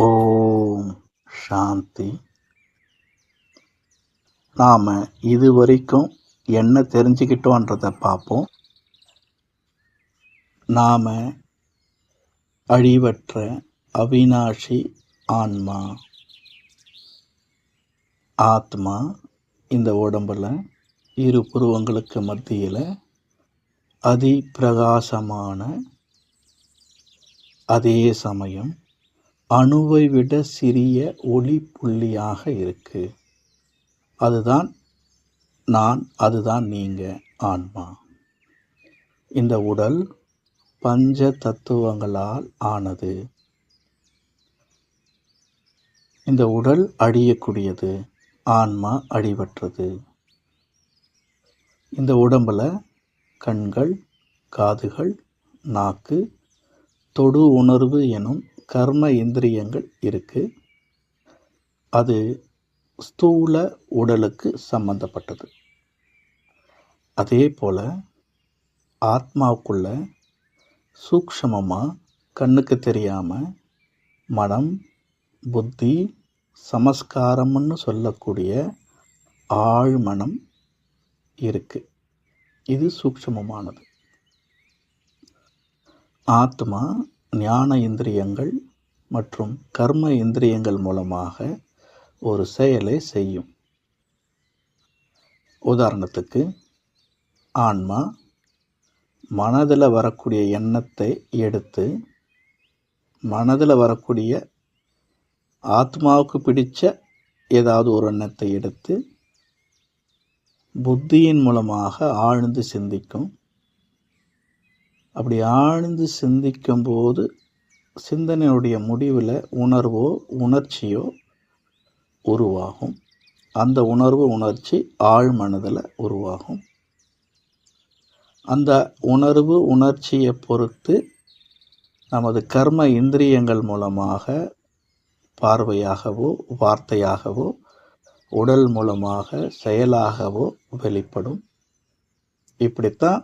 ஓம் சாந்தி. நாம் இதுவரைக்கும் என்ன தெரிஞ்சுக்கிட்டோன்றதை பார்ப்போம். நாம் அழிவற்ற அவிநாஷி ஆன்மா. ஆத்மா இந்த உடம்பில் இரு புருவங்களுக்கு மத்தியில் அதிப்பிரகாசமான, அதே சமயம் அணுவை விட சிறிய ஒளி புள்ளியாக இருக்கு. அதுதான் நான், அதுதான் நீங்கள், ஆன்மா. இந்த உடல் பஞ்ச தத்துவங்களால் ஆனது. இந்த உடல் அழியக்கூடியது, ஆன்மா அழிவற்றது. இந்த உடம்பில் கண்கள், காதுகள், நாக்கு, தொடு உணர்வு எனும் கர்ம இந்திரியங்கள் இருக்கு. அது ஸ்தூல உடலுக்கு சம்பந்தப்பட்டது. அதே போல் ஆத்மாவுக்குள்ள சூக்ஷ்மமாக கண்ணுக்கு தெரியாமல் மனம், புத்தி, சமஸ்காரம்னு சொல்லக்கூடிய ஆழ்மனம் இருக்கு. இது சூக்ஷ்மமானது. ஆத்மா ஞான இந்திரியங்கள் மற்றும் கர்ம இந்திரியங்கள் மூலமாக ஒரு செயலை செய்யும். உதாரணத்துக்கு, ஆன்மா மனதில் வரக்கூடிய எண்ணத்தை எடுத்து, மனதில் வரக்கூடிய ஆத்மாவுக்கு பிடிச்ச ஏதாவது ஒரு எண்ணத்தை எடுத்து புத்தியின் மூலமாக ஆழ்ந்து சிந்திக்கும். அப்படி ஆழ்ந்து சிந்திக்கும் போது சிந்தனையுடைய முடிவில் உணர்வோ உணர்ச்சியோ உருவாகும். அந்த உணர்வு உணர்ச்சி ஆழ் மனதில் உருவாகும். அந்த உணர்வு உணர்ச்சியை பொறுத்து நமது கர்ம இந்திரியங்கள் மூலமாக பார்வையாகவோ வார்த்தையாகவோ உடல் மூலமாக செயலாகவோ வெளிப்படும். இப்படித்தான்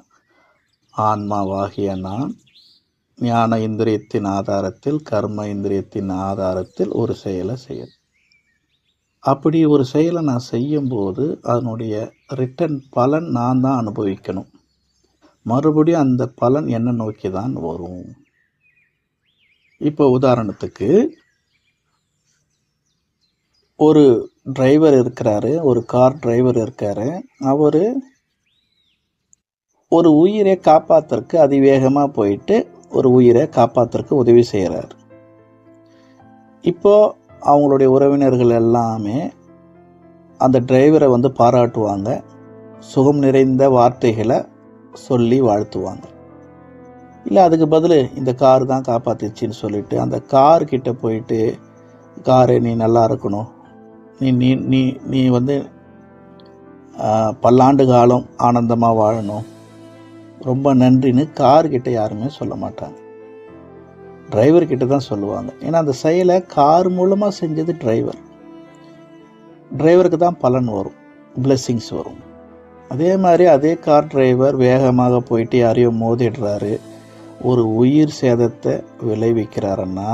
ஆன்மாவாகிய நான் ஞான இந்திரியத்தின் ஆதாரத்தில், கர்ம இந்திரியத்தின் ஆதாரத்தில் ஒரு செயலை செய்யணும். அப்படி ஒரு செயலை நான் செய்யும்போது அதனுடைய ரிட்டர்ன் பலன் நான் தான் அனுபவிக்கணும். மறுபடியும் அந்த பலன் என்னை நோக்கி தான் வரும். இப்போ உதாரணத்துக்கு, ஒரு டிரைவர் இருக்கிறாரு, ஒரு கார் டிரைவர் இருக்காரு. அவர் ஒரு உயிரை காப்பாற்றுறதுக்கு அதிவேகமாக போயிட்டு ஒரு உயிரை காப்பாற்றுறதுக்கு உதவி செய்கிறார். இப்போது அவங்களுடைய உறவினர்கள் எல்லாமே அந்த டிரைவரை பாராட்டுவாங்க, சுகம் நிறைந்த வார்த்தைகளை சொல்லி வாழ்த்துவாங்க. இல்லை, அதுக்கு பதில் இந்த கார் தான் காப்பாற்றிச்சின்னு சொல்லிட்டு அந்த கார்கிட்ட போயிட்டு, காரு நீ நல்லா இருக்கணும், நீ நீ நீ நீ பல்லாண்டு காலம் ஆனந்தமாக வாழணும், ரொம்ப நன்றின்னு கார்கிட்ட யாருமே சொல்ல மாட்டாங்க. டிரைவர்கிட்ட தான் சொல்லுவாங்க. ஏன்னா அந்த செயலை கார் மூலமாக செஞ்சது டிரைவர். டிரைவருக்கு தான் பலன் வரும், பிளெஸ்ஸிங்ஸ் வரும். அதே மாதிரி அதே கார் டிரைவர் வேகமாக போயிட்டு யாரையோ மோதிடுறாரு, ஒரு உயிர் சேதத்தை விளைவிக்கிறாருன்னா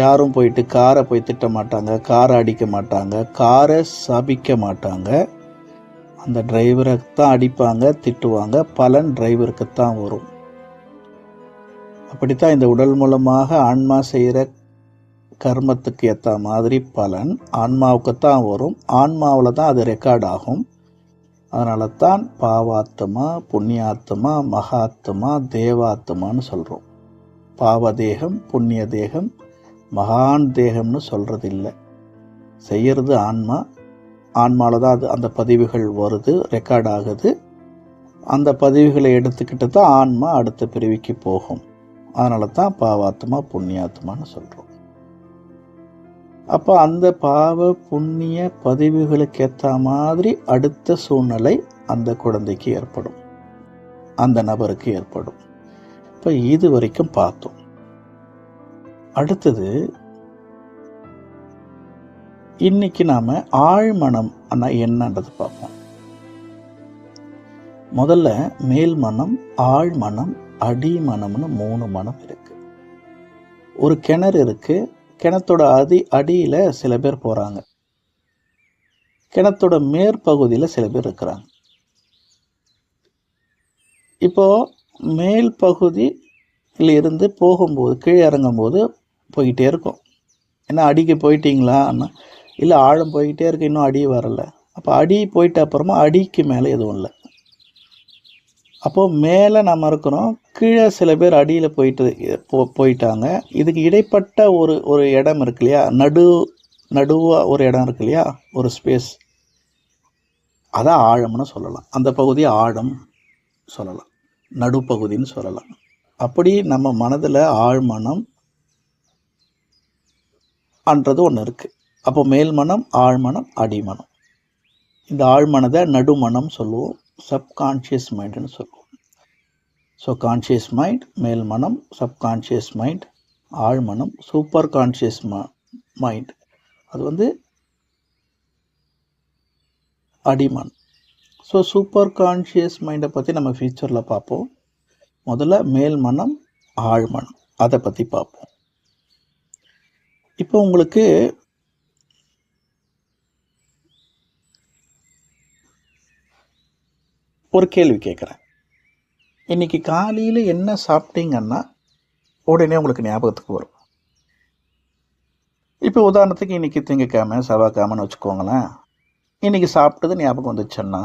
யாரும் போயிட்டு காரை போய் திட்ட மாட்டாங்க, காரை அடிக்க மாட்டாங்க, காரை சபிக்க மாட்டாங்க. அந்த டிரைவரை தான் அடிப்பாங்க, திட்டுவாங்க. பலன் டிரைவருக்குத்தான் வரும். அப்படித்தான் இந்த உடல் மூலமாக ஆன்மா செய்கிற கர்மத்துக்கு ஏற்ற மாதிரி பலன் ஆன்மாவுக்குத்தான் வரும். ஆன்மாவில் தான் அது ரெக்கார்ட் ஆகும். அதனால தான் பாவாத்மா, புண்ணியாத்மா, மகாத்மா, தேவாத்மான்னு சொல்கிறோம். பாவதேகம், புண்ணிய தேகம், மகான் தேகம்னு சொல்கிறது இல்லை. செய்கிறது ஆன்மா. ஆன்மாவில் தான் அது அந்த பதிவுகள் வருது, ரெக்கார்ட் ஆகுது. அந்த பதிவுகளை எடுத்துக்கிட்டு தான் ஆன்மா அடுத்த பிரிவுக்கு போகும். அதனால தான் பாவாத்மா, புண்ணியாத்மான்னு சொல்கிறோம். அப்போ அந்த பாவ புண்ணிய பதிவுகளுக்கு ஏற்ற மாதிரி அடுத்த சூழ்நிலை அந்த குழந்தைக்கு ஏற்படும், அந்த நபருக்கு ஏற்படும். இப்போ இது வரைக்கும் பார்த்தோம். அடுத்தது, இன்னைக்கு நாம் ஆழ்மனம் என்னன்றது பார்ப்போம். முதல்ல மேல் மனம், ஆழ்மனம், அடிமனம்னு 3 மனம் இருக்கு. ஒரு கிணறு இருக்கு, கிணத்தோட அடியில் சில பேர் போகிறாங்க, கிணத்தோட மேற்பகுதியில் சில பேர் இருக்கிறாங்க. இப்போது மேல் பகுதியில் இருந்து போகும்போது கீழே இறங்கும்போது போய்கிட்டே இருக்கும். ஏன்னா அடிக்கு போயிட்டீங்களான்னா, இல்லை ஆழம் போய்கிட்டே இருக்கு, இன்னும் அடி வரலை. அப்போ அடி போயிட்ட அப்புறமா அடிக்கு மேலே எதுவும் இல்லை. அப்போது மேலே நம்ம இருக்கிறோம், கீழே சில பேர் அடியில் போயிட்டாங்க. இதுக்கு இடைப்பட்ட ஒரு இடம் இருக்கு இல்லையா, நடுவாக ஒரு இடம் இருக்கு இல்லையா, ஒரு ஸ்பேஸ், அதான் ஆழம்னு சொல்லலாம். அந்த பகுதியை ஆழம் சொல்லலாம், நடுப்பகுதின்னு சொல்லலாம். அப்படி நம்ம மனதில் ஆழ்மனம் அன்றது ஒன்று இருக்குது. அப்போ மேல்மனம், ஆழ்மனம், அடிமனம். இந்த ஆழ்மனதை நடுமனம் சொல்லுவோம், சப்கான்ஷியஸ் மைண்டுன்னு சொல்லுவோம். ஸோ கான்ஷியஸ் மைண்ட் மேல்மனம், சப்கான்ஷியஸ் மைண்ட் ஆழ்மனம், சூப்பர் கான்ஷியஸ் மைண்ட் அது அடிமனம். ஸோ சூப்பர் கான்ஷியஸ் மைண்டை பற்றி நம்ம ஃபியூச்சரில் பார்ப்போம். முதல்ல மேல்மனம், ஆழ்மனம் அதை பற்றி பார்ப்போம். இப்போ உங்களுக்கு ஒரு கேள்வி கேட்குறேன். இன்றைக்கி காலையில் என்ன சாப்பிட்டீங்கன்னா உடனே உங்களுக்கு ஞாபகத்துக்கு வரும். இப்போ உதாரணத்துக்கு இன்றைக்கி திங்கக்கிழமை செவ்வாய்க்கிழமைன்னு வச்சுக்கோங்களேன். இன்றைக்கி சாப்பிட்டது ஞாபகம் வந்துச்சுன்னா,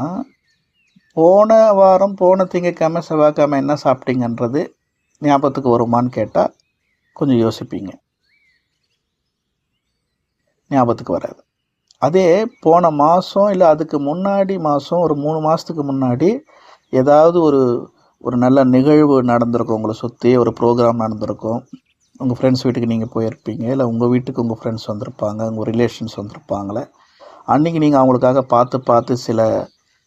போன வாரம் போன திங்கக்கிழமை செவ்வாய்க்கிழமை என்ன சாப்பிட்டீங்கன்றது ஞாபகத்துக்கு வருமானு கேட்டால் கொஞ்சம் யோசிப்பீங்க, ஞாபகத்துக்கு வராது. அதே போன மாதம் இல்லை அதுக்கு முன்னாடி மாதம், ஒரு 3 மாதத்துக்கு முன்னாடி ஏதாவது ஒரு நல்ல நிகழ்வு நடந்திருக்கும், உங்களை சுற்றி ஒரு ப்ரோக்ராம் நடந்திருக்கும், உங்கள் ஃப்ரெண்ட்ஸ் வீட்டுக்கு நீங்கள் போயிருப்பீங்க, இல்லை உங்கள் வீட்டுக்கு உங்கள் ஃப்ரெண்ட்ஸ் வந்திருப்பாங்க, உங்கள் ரிலேஷன்ஸ் வந்திருப்பாங்களே, அன்றைக்கி நீங்கள் அவங்களுக்காக பார்த்து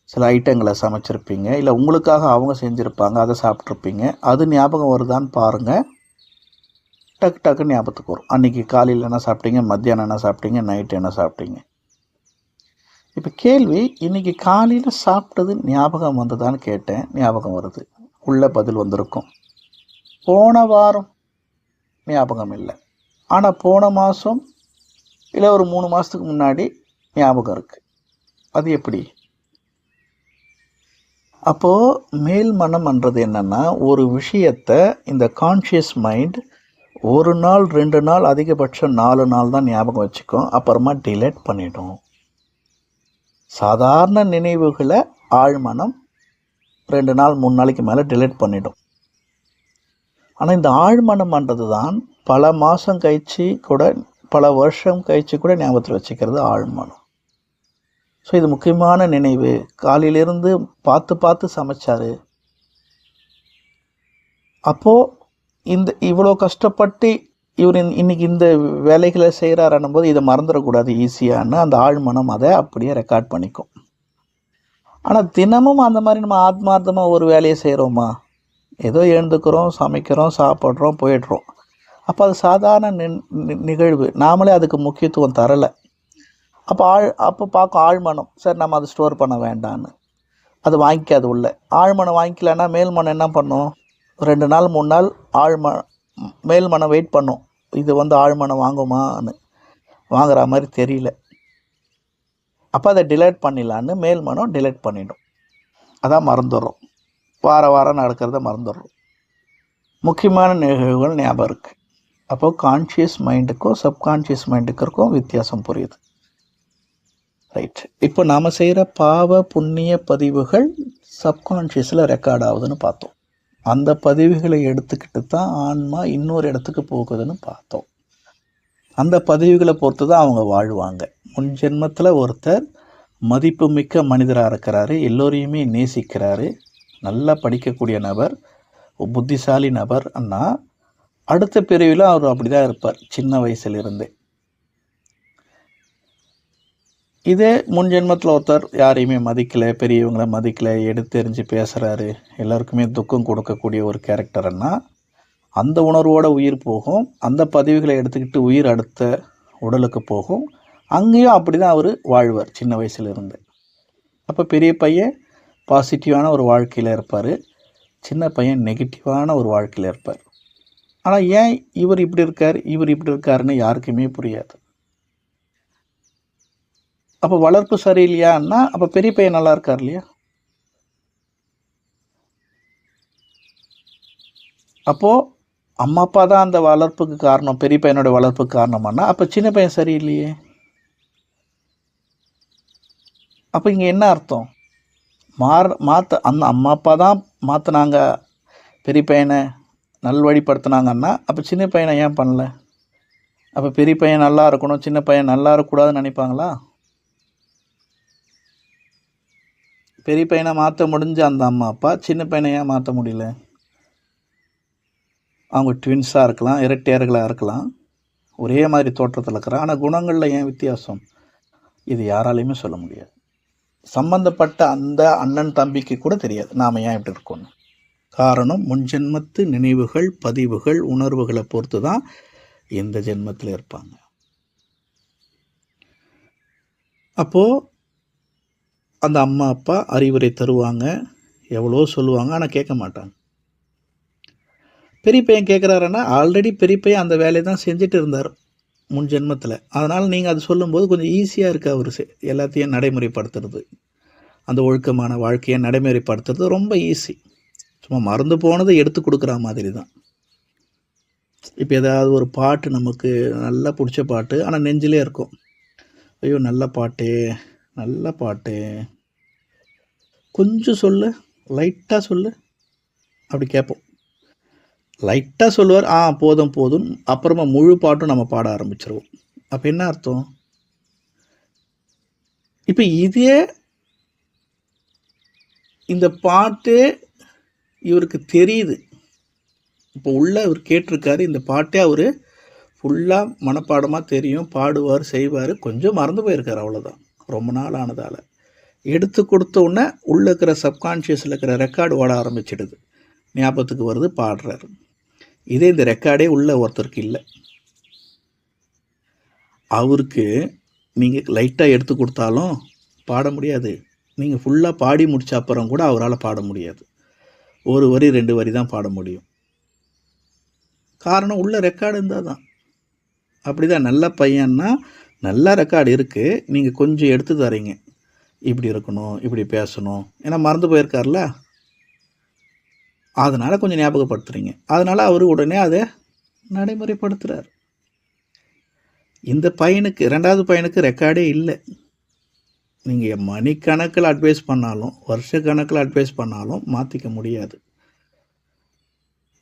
சில ஐட்டங்களை சமைச்சிருப்பீங்க, இல்லை உங்களுக்காக அவங்க செஞ்சுருப்பாங்க, அதை சாப்பிட்ருப்பீங்க. அது ஞாபகம் வருதான்னு பாருங்கள். டக்குன்னு ஞாபகத்துக்கு வரும். அன்றைக்கி காலையில் என்ன சாப்பிட்டீங்க, மத்தியானம் என்ன சாப்பிட்டீங்க, நைட்டு என்ன சாப்பிட்டீங்க. இப்போ கேள்வி, இன்றைக்கி காலையில் சாப்பிட்டது ஞாபகம் வந்ததான்னு கேட்டேன், ஞாபகம் வருது, உள்ள பதில் வந்திருக்கும். போன வாரம் ஞாபகம் இல்லை, ஆனால் போன மாதம் இல்லை ஒரு 3 மாதத்துக்கு முன்னாடி ஞாபகம் இருக்குது. அது எப்படி? அப்போது மேல் மனம்ன்றது என்னென்னா, ஒரு விஷயத்தை இந்த கான்ஷியஸ் மைண்ட் 1 நாள் 2 நாள் அதிகபட்சம் 4 நாள் தான் ஞாபகம் வச்சுக்கும், அப்புறமா டிலேட் பண்ணிடும். சாதாரண நினைவுகளை ஆழ்மனம் 2 நாள் 3 நாளைக்கு மேலே டிலேட் பண்ணிடும். ஆனால் இந்த ஆழ்மனம்ன்றது தான் பல மாதம் கழித்து கூட, பல வருஷம் கழித்து கூட ஞாபகத்தில் வச்சுக்கிறது ஆழ்மனம். ஸோ இது முக்கியமான நினைவு. காலையிலேருந்து பார்த்து சமைச்சார், அப்போது இவ்வளோ கஷ்டப்பட்டு இவர் இன்றைக்கி இந்த வேலைகளை செய்கிறாருன்னும் போது இதை மறந்துடக்கூடாது ஈஸியான்னு அந்த ஆழ்மனம் அதை அப்படியே ரெக்கார்ட் பண்ணிக்கும். ஆனால் தினமும் அந்த மாதிரி நம்ம ஆத்மார்த்தமாக ஒரு வேலையை செய்கிறோமா? ஏதோ எழுந்துக்கிறோம், சமைக்கிறோம், சாப்பிட்றோம், போயிடுறோம். அப்போ அது சாதாரண நிகழ்வு, நாமளே அதுக்கு முக்கியத்துவம் தரலை. அப்போ பார்க்கும் ஆழ்மனம், சரி நம்ம அதை ஸ்டோர் பண்ண வேண்டான்னு அது வாங்கிக்காது உள்ள. ஆழ்மனம் வாங்கிக்கலன்னா மேல்மனம் என்ன பண்ணும்? 2 நாள் 3 நாள் மேல்மனம் வெயிட் பண்ணும், இது ஆழ்மனம் வாங்குமான்னு. வாங்குற மாதிரி தெரியல, அப்போ அதை டிலேட் பண்ணிடலான்னு மேல்மனம் டிலேட் பண்ணிடும். அதான் மறந்துடுறோம், வாரம் நடக்கிறத மறந்துடுறோம். முக்கியமான நிகழ்வுகள் ஞாபகம் இருக்குது. அப்போது கான்ஷியஸ் மைண்டுக்கும் சப்கான்ஷியஸ் மைண்டுக்கும் வித்தியாசம் புரியுது. ரைட். இப்போ நாம் செய்கிற பாவ புண்ணிய பதிவுகள் சப்கான்ஷியஸில் ரெக்கார்ட் ஆகுதுன்னு பார்த்தோம். அந்த பதிவுகளை எடுத்துக்கிட்டு தான் ஆன்மா இன்னொரு இடத்துக்கு போகுதுன்னு பார்த்தோம். அந்த பதிவுகளை பொறுத்து தான் அவங்க வாழ்வாங்க. முன் ஜென்மத்தில் ஒருத்தர் மதிப்புமிக்க மனிதராக இருக்கிறாரு, எல்லோரையுமே நேசிக்கிறாரு, நல்லா படிக்கக்கூடிய நபர், புத்திசாலி நபர் அண்ணா, அடுத்த பிரிவில் அவர் அப்படி தான் இருப்பார் சின்ன வயசுலேருந்தே. இதே முன் ஜென்மத்தில் ஒருத்தர் யாரையுமே மதிக்கலை, பெரியவங்களை மதிக்கலை, எடுத்தெறிஞ்சு பேசுகிறாரு, எல்லாருக்குமே துக்கம் கொடுக்கக்கூடிய ஒரு கேரக்டர்னா அந்த உணர்வோட உயிர் போகும். அந்த பதிவுகளை எடுத்துக்கிட்டு உயிர் அடுத்த உடலுக்கு போகும். அங்கேயும் அப்படி தான் அவர் வாழ்வார் சின்ன வயசுலேருந்து. அப்போ பெரிய பையன் பாசிட்டிவான ஒரு வாழ்க்கையில் இருப்பார், சின்ன பையன் நெகட்டிவான ஒரு வாழ்க்கையில் இருப்பார். ஆனால் ஏன் இவர் இப்படி இருக்கார், இவர் இப்படி இருக்காருன்னு யாருக்குமே புரியாது. அப்போ வளர்ப்பு சரியில்லையான்னா அப்போ பெரிய பையன் நல்லா இருக்கார் இல்லையா? அப்போது அம்மா அப்பா தான் அந்த வளர்ப்புக்கு காரணம், பெரிய பையனோட வளர்ப்புக்கு காரணமானா அப்போ சின்ன பையன் சரியில்லையே. அப்போ இங்கே என்ன அர்த்தம்? அந்த அம்மா அப்பா தான் மாற்றினாங்க, பெரிய பையனை நல்வழிப்படுத்தினாங்கன்னா அப்போ சின்ன பையனை ஏன் பண்ணல? அப்போ பெரிய பையன் நல்லா இருக்கணும், சின்ன பையன் நல்லா இருக்கக்கூடாதுன்னு நினைப்பாங்களா? பெரிய பையனை மாற்ற முடிஞ்ச அந்த அம்மா அப்பா சின்ன பையனை ஏன் மாற்ற முடியல? அவங்க ட்வின்ஸாக இருக்கலாம், இரட்டையர்களாக இருக்கலாம், ஒரே மாதிரி தோற்றத்தில் இருக்கிறான், ஆனால் குணங்களில் ஏன் வித்தியாசம்? இது யாராலையுமே சொல்ல முடியாது. சம்பந்தப்பட்ட அந்த அண்ணன் தம்பிக்கு கூட தெரியாது நாம் ஏன் இப்படி இருக்கோன்னு. காரணம் முன்ஜென்மத்து நினைவுகள், பதிவுகள், உணர்வுகளை பொறுத்து தான் இந்த ஜென்மத்தில் இருப்பாங்க. அப்போது அந்த அம்மா அப்பா அறிவுரை தருவாங்க, எவ்வளோ சொல்லுவாங்க, ஆனால் கேட்க மாட்டாங்க. பெரிய பையன் கேட்குறாருன்னா ஆல்ரெடி பெரிய பையன் அந்த வேலையை தான் செஞ்சுட்டு இருந்தார் முன் ஜென்மத்தில். அதனால் நீங்கள் அது சொல்லும்போது கொஞ்சம் ஈஸியாக இருக்குது. அவர் எல்லாத்தையும் நடைமுறைப்படுத்துறது, அந்த ஒழுக்கமான வாழ்க்கையை நடைமுறைப்படுத்துறது ரொம்ப ஈஸி. சும்மா மறந்து போனதை எடுத்து கொடுக்குற மாதிரி தான். இப்போ ஏதாவது ஒரு பாட்டு நமக்கு நல்லா பிடிச்ச பாட்டு, ஆனால் நெஞ்சிலே இருக்கும், ஐயோ நல்ல பாட்டு, நல்ல பாட்டு, கொஞ்சம் சொல்லு, லைட்டாக சொல்லு, அப்படி கேட்போம். லைட்டாக சொல்லுவார், போதும் போதும், அப்புறமா முழு பாட்டும் நம்ம பாட ஆரம்பிச்சிருவோம். அப்போ என்ன அர்த்தம்? இப்போ இதே இந்த பாட்டு இவருக்கு தெரியுது, இப்போ உள்ள இவர் கேட்டிருக்காரு, இந்த பாட்டே அவர் ஃபுல்லாக மனப்பாடமாக தெரியும், பாடுவார், செய்வார், கொஞ்சம் மறந்து போயிருக்கார், அவ்வளோதான். ரொம்ப நாள் ஆனதால் எடுத்து கொடுத்த உடனே உள்ளே இருக்கிற சப்கான்ஷியஸில் இருக்கிற ரெக்கார்டு ஓட ஆரம்பிச்சிடுது, ஞாபகத்துக்கு வருது, பாடுறாரு. இதே இந்த ரெக்கார்டே உள்ள ஒருத்தருக்கு இல்லை. அவருக்கு நீங்கள் லைட்டாக எடுத்து கொடுத்தாலும் பாட முடியாது, நீங்கள் ஃபுல்லாக பாடி முடித்த அப்புறம் கூட அவரால் பாட முடியாது. ஒரு வரி 2 வரி தான் பாட முடியும். காரணம் உள்ள ரெக்கார்டு இருந்தால் தான். அப்படி தான் நல்ல பையன்னா நல்ல ரெக்கார்டு இருக்குது, நீங்கள் கொஞ்சம் எடுத்து தரீங்க, இப்படி இருக்கணும், இப்படி பேசணும், ஏன்னா மறந்து போயிருக்கார்ல, அதனால் கொஞ்சம் ஞாபகப்படுத்துகிறீங்க. அதனால் அவர் உடனே அதை நடைமுறைப்படுத்துகிறார். இந்த பையனுக்கு, 2வது பையனுக்கு ரெக்கார்டே இல்லை. நீங்கள் மணிக்கணக்கில் அட்வைஸ் பண்ணாலும், வருஷ கணக்கில் அட்வைஸ் பண்ணாலும் மாற்றிக்க முடியாது.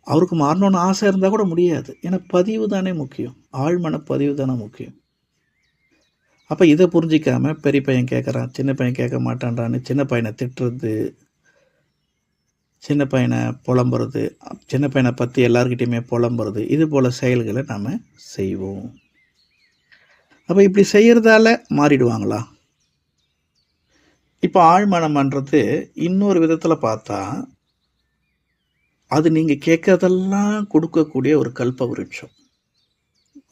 அவருக்கு மாறணும்னு ஆசை இருந்தால் கூட முடியாது. ஏன்னா பதிவு தானே முக்கியம், ஆழ்மன பதிவு தானே முக்கியம். அப்போ இதை புரிஞ்சிக்காமல் பெரிய பையன் கேட்குறான், சின்ன பையன் கேட்க மாட்டான்றான்னு சின்ன பையனை திட்டுறது, சின்ன பையனை புலம்புறது, சின்ன பையனை பற்றி எல்லாருக்கிட்டையுமே புலம்புறது, இது போல் செயல்களை நாம் செய்வோம். அப்போ இப்படி செய்கிறதால மாறிடுவாங்களா? இப்போ ஆழ்மனம்ன்றது இன்னொரு விதத்தில் பார்த்தா அது நீங்கள் கேட்கறதெல்லாம் கொடுக்கக்கூடிய ஒரு கல்ப விருட்சம்,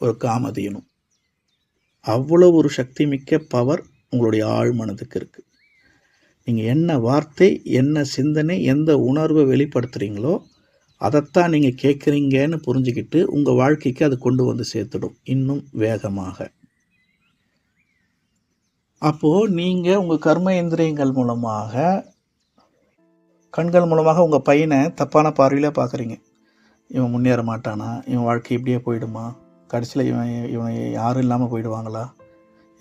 ஒரு காமதேனு. அவ்வளோ ஒரு சக்தி மிக்க பவர் உங்களுடைய ஆழ்மனதுக்கு இருக்குது. நீங்கள் என்ன வார்த்தை, என்ன சிந்தனை, எந்த உணர்வை வெளிப்படுத்துகிறீங்களோ அதைத்தான் நீங்கள் கேட்குறீங்கன்னு புரிஞ்சுக்கிட்டு உங்கள் வாழ்க்கைக்கு அது கொண்டு வந்து சேர்த்துடும் இன்னும் வேகமாக. அப்போது நீங்கள் உங்கள் கர்ம இந்திரியங்கள் மூலமாக, கண்கள் மூலமாக உங்கள் பையனை தப்பான பார்வையில் பார்க்குறீங்க. இவன் முன்னேற மாட்டானா, இவன் வாழ்க்கை இப்படியே போயிடுமா, கடைசியில் இவன் யாரும் இல்லாமல் போயிடுவாங்களா,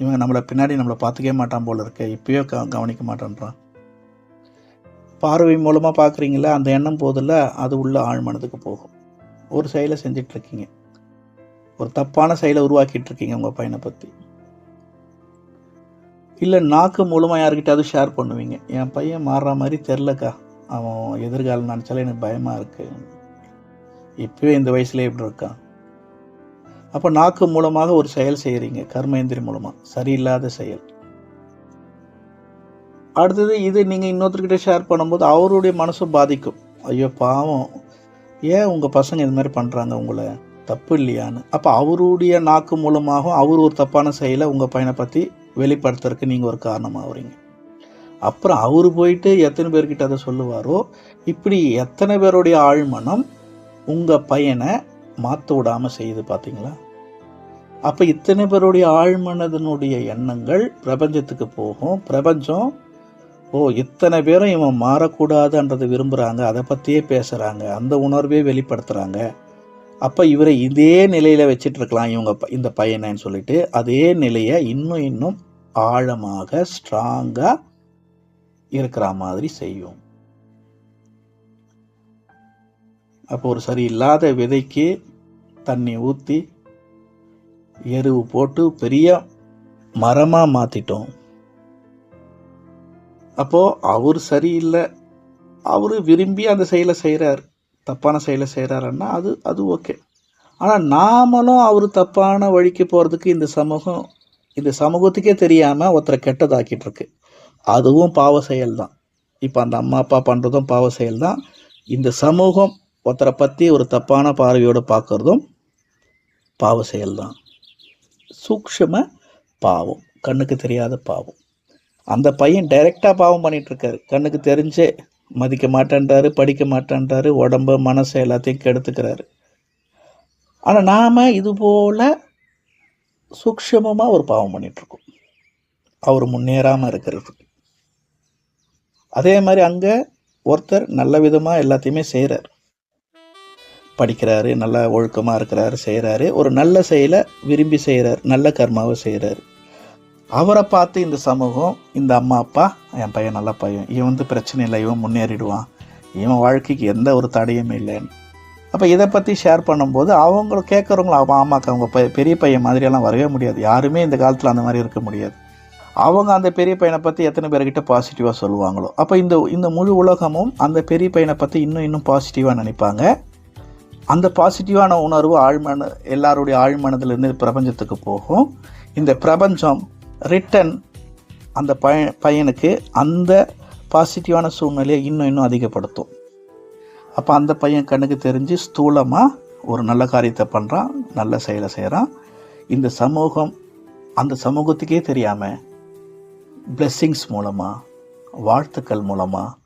இவங்க பின்னாடி நம்மளை பார்த்துக்கவே மாட்டான் போல இருக்க, இப்போயோ கவனிக்க மாட்டான்றான். பார்வை மூலமாக பார்க்குறீங்கள, அந்த எண்ணம் போதில்ல, அது உள்ள ஆழ்மனதுக்கு போகும். ஒரு செயலை செஞ்சிட்ருக்கீங்க, ஒரு தப்பான செயலை உருவாக்கிட்டு இருக்கீங்க உங்கள் பையனை பற்றி. இல்லை நாக்கு மூலமாக யார்கிட்டயாவது ஷேர் பண்ணுவீங்க, என் பையன் மாறுற மாதிரி தெரிலக்கா, அவன் எதிர்காலம் நினச்சாலே எனக்கு பயமாக இருக்குது, இப்போவே இந்த வயசுலேயே இப்படி இருக்கான். அப்போ நாக்கு மூலமாக ஒரு செயல் செய்கிறீங்க, கர்மேந்திரி மூலமாக, சரியில்லாத செயல். அடுத்தது இது நீங்கள் இன்னொருத்தர்கிட்ட ஷேர் பண்ணும்போது அவருடைய மனசும் பாதிக்கும், ஐயோ பாவம், ஏன் உங்கள் பசங்க இது மாதிரி பண்ணுறாங்க, உங்களை தப்பு இல்லையான்னு. அப்போ அவருடைய நாக்கு மூலமாகவும் அவர் ஒரு தப்பான செயலை உங்கள் பையனை பற்றி வெளிப்படுத்துறதுக்கு நீங்கள் ஒரு காரணமாகறீங்க. அப்புறம் அவர் போயிட்டு எத்தனை பேர்கிட்ட அதை சொல்லுவாரோ, இப்படி எத்தனை பேருடைய ஆழ்மனம் உங்கள் பையனை மாற்ற விடாமல் செய்யுது பார்த்தீங்களா? அப்போ இத்தனை பேருடைய ஆழ்மனதனுடைய எண்ணங்கள் பிரபஞ்சத்துக்கு போகும். பிரபஞ்சம் இத்தனை பேரும் இவன் மாறக்கூடாதுன்றதை விரும்புகிறாங்க, அதை பற்றியே பேசுகிறாங்க, அந்த உணர்வே வெளிப்படுத்துகிறாங்க. அப்போ இவரை இதே நிலையில் வச்சிட்ருக்கலாம் இவங்க இந்த பையனைன்னு சொல்லிட்டு அதே நிலையை இன்னும் ஆழமாக ஸ்ட்ராங்காக இருக்கிற மாதிரி செய்யும். அப்போ ஒரு சரியில்லாத விதைக்கு தண்ணி ஊற்றி எருவு போட்டு பெரிய மரமாக மாற்றிட்டோம். அப்போது அவர் சரியில்லை, அவர் விரும்பி அந்த செயலை செய்கிறார், தப்பான செயலை செய்கிறாருன்னா அது ஓகே. ஆனால் நாமளும் அவர் தப்பான வழிக்கு போகிறதுக்கு இந்த சமூகத்துக்கே தெரியாமல் ஒருத்தரை கெட்டதாக்கிட்டு இருக்கு. அதுவும் பாவ செயல் தான். இப்போ அந்த அம்மா அப்பா பண்ணுறதும் பாவ செயல் தான். இந்த சமூகம் ஒருத்தரை பற்றி ஒரு தப்பான பார்வையோடு பார்க்குறதும் பாவ செயல் தான். சூக்ஷ்ம பாவம், கண்ணுக்கு தெரியாத பாவம். அந்த பையன் டைரெக்டாக பாவம் பண்ணிகிட்ருக்காரு. கண்ணுக்கு தெரிஞ்சே மதிக்க மாட்டேன்றாரு, படிக்க மாட்டேன்றாரு, உடம்பு மனசை எல்லாத்தையும் கெடுத்துக்கிறாரு. ஆனால் நாம் இதுபோல் சூக்ஷ்மமாக ஒரு பாவம் பண்ணிகிட்ருக்கோம் அவர் முன்னேறாமல் இருக்கிறது. அதே மாதிரி அங்கே ஒருத்தர் நல்ல விதமாக எல்லாத்தையுமே செய்கிறார், படிக்கிறாரு, நல்ல ஒழுக்கமாக இருக்கிறாரு, செய்கிறாரு, ஒரு நல்ல செயலை விரும்பி செய்கிறார், நல்ல கர்மாவை செய்கிறாரு. அவரை பார்த்து இந்த சமூகம், இந்த அம்மா அப்பா, என் பையன் நல்ல பையன், இவன் பிரச்சனை இல்லை, இவன் முன்னேறிடுவான், இவன் வாழ்க்கைக்கு எந்த ஒரு தடையும் இல்லைன்னு. அப்போ இதை பற்றி ஷேர் பண்ணும்போது அவங்கள கேட்குறவங்களும் ஆமாக்கா அவங்க பெரிய பையன் மாதிரியெல்லாம் வரவே முடியாது, யாருமே இந்த காலத்தில் அந்த மாதிரி இருக்க முடியாது. அவங்க அந்த பெரிய பையனை பற்றி எத்தனை பேர்கிட்ட பாசிட்டிவாக சொல்லுவாங்களோ, அப்போ இந்த முழு உலகமும் அந்த பெரிய பையனை பற்றி இன்னும் பாசிட்டிவாக நினைப்பாங்க. அந்த பாசிட்டிவான உணர்வு எல்லாருடைய ஆழ்மனதிலிருந்து பிரபஞ்சத்துக்கு போகும். இந்த பிரபஞ்சம் ரிட்டன் அந்த பையனுக்கு அந்த பாசிட்டிவான சூழ்நிலையை இன்னும் அதிகப்படுத்தும். அப்போ அந்த பையன் கண்ணுக்கு தெரிஞ்சு ஸ்தூலமாக ஒரு நல்ல காரியத்தை பண்ணுறான், நல்ல செயலை செய்கிறான். இந்த சமூகம் அந்த சமூகத்துக்கே தெரியாமல் பிளெஸ்ஸிங்ஸ் மூலமாக, வாழ்த்துக்கள் மூலமாக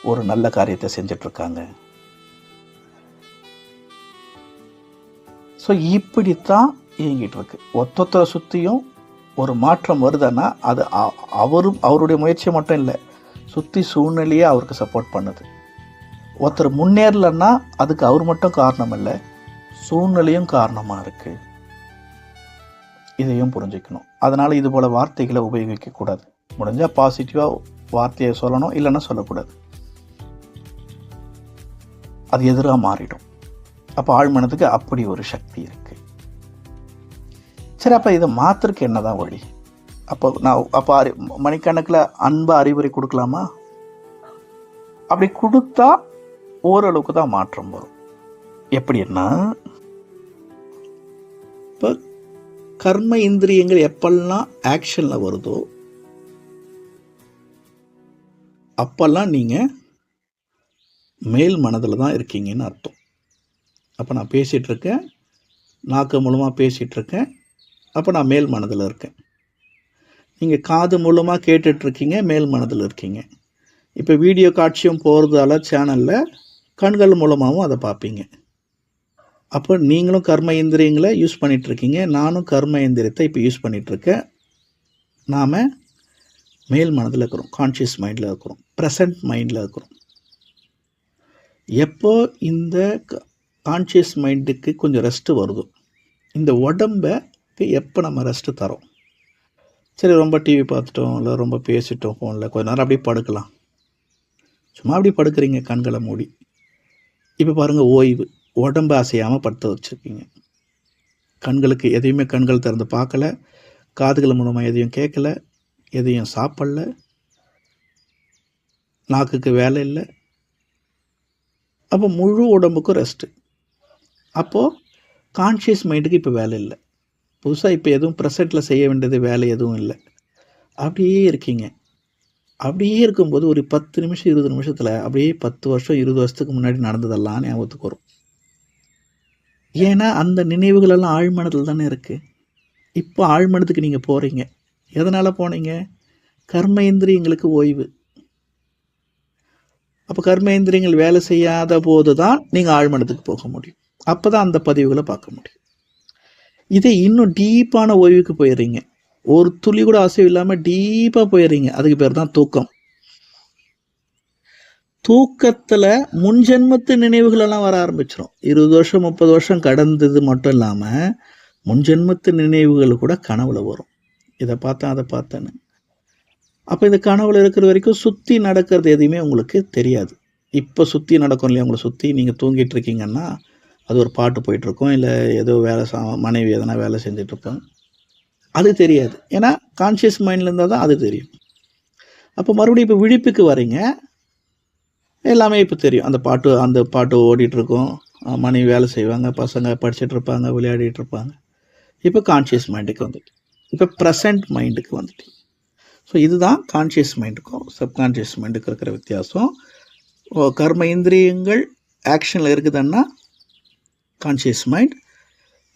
ஒரு நல்ல காரியத்தை செஞ்சிட்ருக்காங்க. ஸோ இப்படித்தான் இயங்கிட்டு இருக்கு. ஒத்தொத்தரை சுற்றியும் ஒரு மாற்றம் வருதுன்னா அது அவருடைய முயற்சி மட்டும் இல்லை, சுற்றி சூழ்நிலையே அவருக்கு சப்போர்ட் பண்ணுது. ஒருத்தர் முன்னேறலன்னா அதுக்கு அவர் மட்டும் காரணம் இல்லை, சூழ்நிலையும் காரணமாக இருக்குது. இதையும் புரிஞ்சுக்கணும். அதனால் இது போல் வார்த்தைகளை உபயோகிக்கக்கூடாது. முடிஞ்சால் பாசிட்டிவாக வார்த்தையை சொல்லணும், இல்லைன்னா சொல்லக்கூடாது. அது எதிராக மாறிடும். அப்போ ஆழ்மனத்துக்கு அப்படி ஒரு சக்தி இருக்கு. சரி, அப்போ இதை மாத்திரக்கு என்னதான் வழி? அப்போ மணிக்கணக்கில் அன்பா அறிவுரை கொடுக்கலாமா? அப்படி கொடுத்தா ஓரளவுக்கு தான் மாற்றம் வரும். எப்படின்னா, இப்போ கர்ம இந்திரியங்கள் எப்பெல்லாம் ஆக்ஷனில் வருதோ அப்பெல்லாம் நீங்கள் மேல் மனதில் தான் இருக்கீங்கன்னு அர்த்தம். அப்போ நான் பேசிகிட்ருக்கேன், நாக்கு மூலமாக பேசிகிட்ருக்கேன், அப்போ நான் மேல் மனதில் இருக்கேன். நீங்கள் காது மூலமாக கேட்டுட்ருக்கீங்க, மேல் மனதில் இருக்கீங்க. இப்போ வீடியோ காட்சியும் போகிறதால சேனலில் கண்கள் மூலமாகவும் அதை பார்ப்பீங்க. அப்போ நீங்களும் கர்ம இந்திரியங்களை யூஸ் பண்ணிகிட்ருக்கீங்க, நானும் கர்ம இந்திரியத்தை இப்போ யூஸ் பண்ணிகிட்ருக்கேன். நாம் மேல் மனதில் இருக்கிறோம், கான்ஷியஸ் மைண்டில் இருக்கிறோம், ப்ரெசன்ட் மைண்டில் இருக்கிறோம். எப்போ இந்த கான்ஷியஸ் மைண்டுக்கு கொஞ்சம் ரெஸ்ட்டு வருதோ, இந்த உடம்புக்கு எப்போ நம்ம ரெஸ்ட்டு தரோம்? சரி, ரொம்ப டிவி பார்த்துட்டோம், இல்லை ரொம்ப பேசிட்டோம் ஃபோனில், கொஞ்ச நேரம் அப்படியே படுக்கலாம். சும்மா அப்படி படுக்கிறீங்க கண்களை மூடி. இப்போ பாருங்கள், ஓய்வு. உடம்பு அசையாமல் படுத்த வச்சுருக்கீங்க. கண்களுக்கு எதையுமே கண்கள் திறந்து பார்க்கல, காதுகள் மூலமாக எதையும் கேட்கல, எதையும் சாப்பிடல, நாக்குக்கு வேலை இல்லை. அப்போ முழு உடம்புக்கும் ரெஸ்ட்டு. அப்போது கான்ஷியஸ் மைண்டுக்கு இப்போ வேலை இல்லை. புதுசாக இப்போ எதுவும் ப்ரெசென்ட்டில் செய்ய வேண்டியது வேலை எதுவும் இல்லை. அப்படியே இருக்கீங்க. அப்படியே இருக்கும்போது ஒரு 10 நிமிஷம் 20 நிமிஷத்தில் அப்படியே 10 வருஷம் 20 வருஷத்துக்கு முன்னாடி நடந்ததெல்லாம் ஞாபகத்துக்கு வரும். ஏன்னா அந்த நினைவுகளெல்லாம் ஆழ்மனத்தில் தானே இருக்குது. இப்போ ஆழ்மனத்துக்கு நீங்கள் போகிறீங்க. எதனால் போனீங்க? கர்ம இந்திரியங்களுக்கு ஓய்வு. அப்போ கர்மேந்திரியங்கள் வேலை செய்யாத போது தான் நீங்கள் ஆழ்மனத்துக்கு போக முடியும். அப்போ தான் அந்த பதிவுகளை பார்க்க முடியும். இதே இன்னும் டீப்பான ஓய்வுக்கு போயிடுறீங்க, ஒரு துளி கூட அசைவு இல்லாமல் டீப்பாக போயிடுறீங்க, அதுக்கு பேர் தான் தூக்கம். தூக்கத்தில் முன்ஜென்மத்து நினைவுகளெல்லாம் வர ஆரம்பிச்சிடும். 20 வருஷம் 30 வருஷம் கடந்தது மட்டும் இல்லாமல் முன்ஜென்மத்து நினைவுகள் கூட கனவுல வரும். இதை பார்த்தேன் அதை பார்த்தேன்னு. அப்போ இந்த கனவுல இருக்கிற வரைக்கும் சுற்றி நடக்கிறது எதுவுமே உங்களுக்கு தெரியாது. இப்போ சுற்றி நடக்கும் இல்லையா, உங்களை சுற்றி நீங்கள் தூங்கிட்டு இருக்கீங்கன்னா அது ஒரு பாட்டு போயிட்டுருக்கோம், இல்லை ஏதோ வேலை மனைவி எதனா வேலை செஞ்சிட்ருப்போம், அது தெரியாது. ஏன்னா கான்ஷியஸ் மைண்டில் இருந்தால் தான் அது தெரியும். அப்போ மறுபடியும் இப்போ விழிப்புக்கு வரீங்க, எல்லாமே இப்போ தெரியும். அந்த பாட்டு ஓடிட்டுருக்கோம், மனைவி வேலை செய்வாங்க, பசங்க படிச்சுட்டு இருப்பாங்க, விளையாடிட்டு இருப்பாங்க. இப்போ கான்ஷியஸ் மைண்டுக்கு வந்துட்டு, இப்போ ப்ரெசண்ட் மைண்டுக்கு வந்துட்டு. ஸோ இதுதான் கான்ஷியஸ் மைண்டுக்கும் சப்கான்ஷியஸ் மைண்டுக்கு இருக்கிற வித்தியாசம். கர்ம இந்திரியங்கள் ஆக்ஷனில் இருக்குதுன்னா கான்ஷியஸ் மைண்ட்,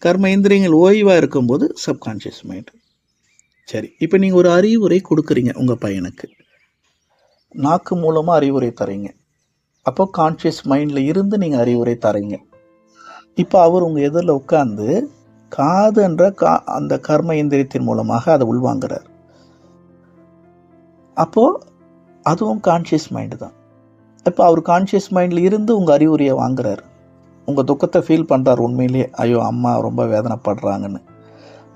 கர்ம இந்திரியங்கள் ஓய்வாக இருக்கும்போது சப்கான்ஷியஸ் மைண்டு. சரி, இப்போ நீங்கள் ஒரு அறிவுரை கொடுக்குறீங்க உங்கள் பையனுக்கு, நாக்கு மூலமாக அறிவுரை தரீங்க. அப்போ கான்ஷியஸ் மைண்டில் இருந்து நீங்கள் அறிவுரை தரீங்க. இப்போ அவர் உங்கள் எதிரில் உட்காந்து காதுன்ற அந்த கர்ம இந்திரியத்தின் மூலமாக அதை உள்வாங்கிறார். அப்போது அதுவும் கான்ஷியஸ் மைண்டு தான். இப்போ அவர் கான்ஷியஸ் மைண்டில் இருந்து உங்கள் அறிவுரையை வாங்குறாரு, உங்கள் துக்கத்தை ஃபீல் பண்ணுறாரு. உண்மையிலேயே ஐயோ அம்மா ரொம்ப வேதனைப்படுறாங்கன்னு,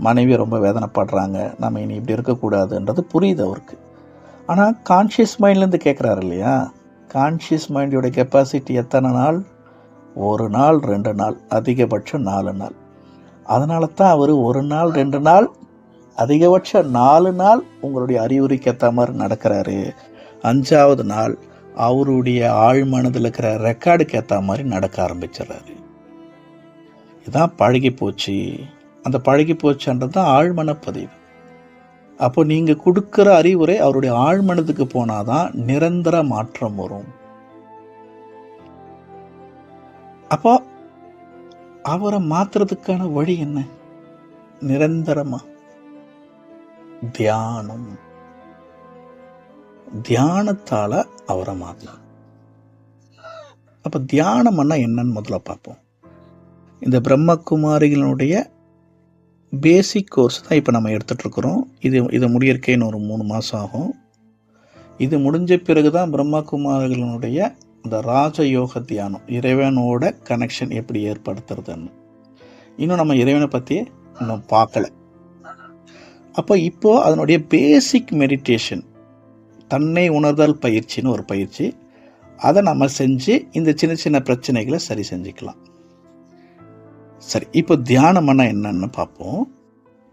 மனைவி ரொம்ப வேதனைப்படுறாங்க, நம்ம இனி இப்படி இருக்கக்கூடாதுன்றது புரியுது அவருக்கு. ஆனால் கான்ஷியஸ் மைண்ட்லேருந்து கேட்குறாரு இல்லையா, கான்ஷியஸ் மைண்டோட கெப்பாசிட்டி எத்தனை நாள்? 1 நாள் 2 நாள், அதிகபட்சம் 4 நாள். அதனால தான் அவர் 1 நாள் 2 நாள் அதிகபட்சம் 4 நாள் உங்களுடைய அறிவுரைக்கு ஏற்ற மாதிரி நடக்கிறாரு. 5ஆவது நாள் அவருடைய ஆழ்மனதில் இருக்கிற ரெக்கார்டுக்கு ஏற்ற மாதிரி நடக்க ஆரம்பிச்சிடறாரு. இதுதான் பழகி போச்சு. அந்த பழகி போச்சுன்றது தான் ஆழ்மனப்பதிவு. அப்போ நீங்கள் கொடுக்குற அறிவுரை அவருடைய ஆழ்மனதுக்கு போனாதான் நிரந்தர மாற்றம் வரும். அப்போ அவரை மாற்றுறதுக்கான வழி என்ன? நிரந்தரமா தியானம். தியானத்தால அவரை மாற்றலாம். அப்போ தியானம்னா என்னன்னு முதல்ல பார்ப்போம். இந்த பிரம்மகுமாரிகளுடைய பேசிக் கோர்ஸ் தான் இப்போ நம்ம எடுத்துகிட்ருக்குறோம். இதை முடியறக்கே இன்னும் ஒரு 3 மாதம் ஆகும். இது முடிஞ்ச பிறகு தான் பிரம்மகுமாரிகளுடைய இந்த ராஜயோக தியானம், இறைவனோட கனெக்ஷன் எப்படி ஏற்படுத்துறதுன்னு. இன்னும் நம்ம இறைவனை பற்றி இன்னும் பார்க்கல. அப்போ இப்போது அதனுடைய பேசிக் மெடிடேஷன், தன்னை உணர்தல் பயிற்சின்னு ஒரு பயிற்சி, அதை நம்ம செஞ்சு இந்த சின்ன சின்ன பிரச்சனைகளை சரி செஞ்சுக்கலாம். சரி, இப்போ தியானம்னா என்னன்னு பார்ப்போம்.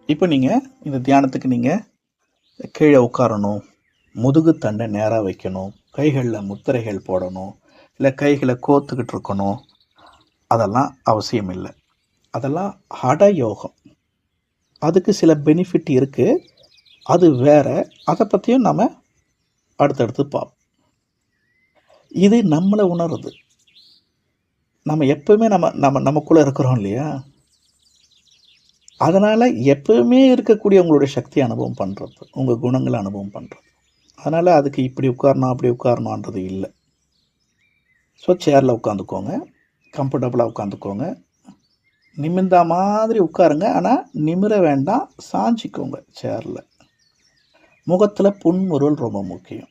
இப்போ நீங்கள் இந்த தியானத்துக்கு நீங்கள் கீழே உட்காரணும், முதுகு தண்டை நேராக வைக்கணும், கைகளில் முத்திரைகள் போடணும், இல்லை கைகளை கோத்துக்கிட்டு இருக்கணும், அதெல்லாம் அவசியம் இல்லை. அதெல்லாம் ஹட யோகம். அதுக்கு சில பெனிஃபிட் இருக்குது, அது வேற. அதை பற்றியும் நம்ம அடுத்தடுத்து பார்ப்போம். இது நம்மளை உணருது. நம்ம எப்பவுமே நமக்குள்ளே இருக்கிறோம் இல்லையா, அதனால் எப்பவுமே இருக்கக்கூடிய உங்களுடைய சக்தியை அனுபவம் பண்ணுறது, உங்கள் குணங்களை அனுபவம் பண்ணுறது. அதனால் அதுக்கு இப்படி உட்காரணும் அப்படி உட்காரணுன்றது இல்லை. ஸோ சேரில் உட்காந்துக்கோங்க, கம்ஃபர்டபுளாக உட்காந்துக்கோங்க, நிமிர்ந்த மாதிரி உட்காருங்க. ஆனால் நிமிர வேண்டாம், சாஞ்சிக்கோங்க சேரில். முகத்தில் புன்முறுவல் ரொம்ப முக்கியம்.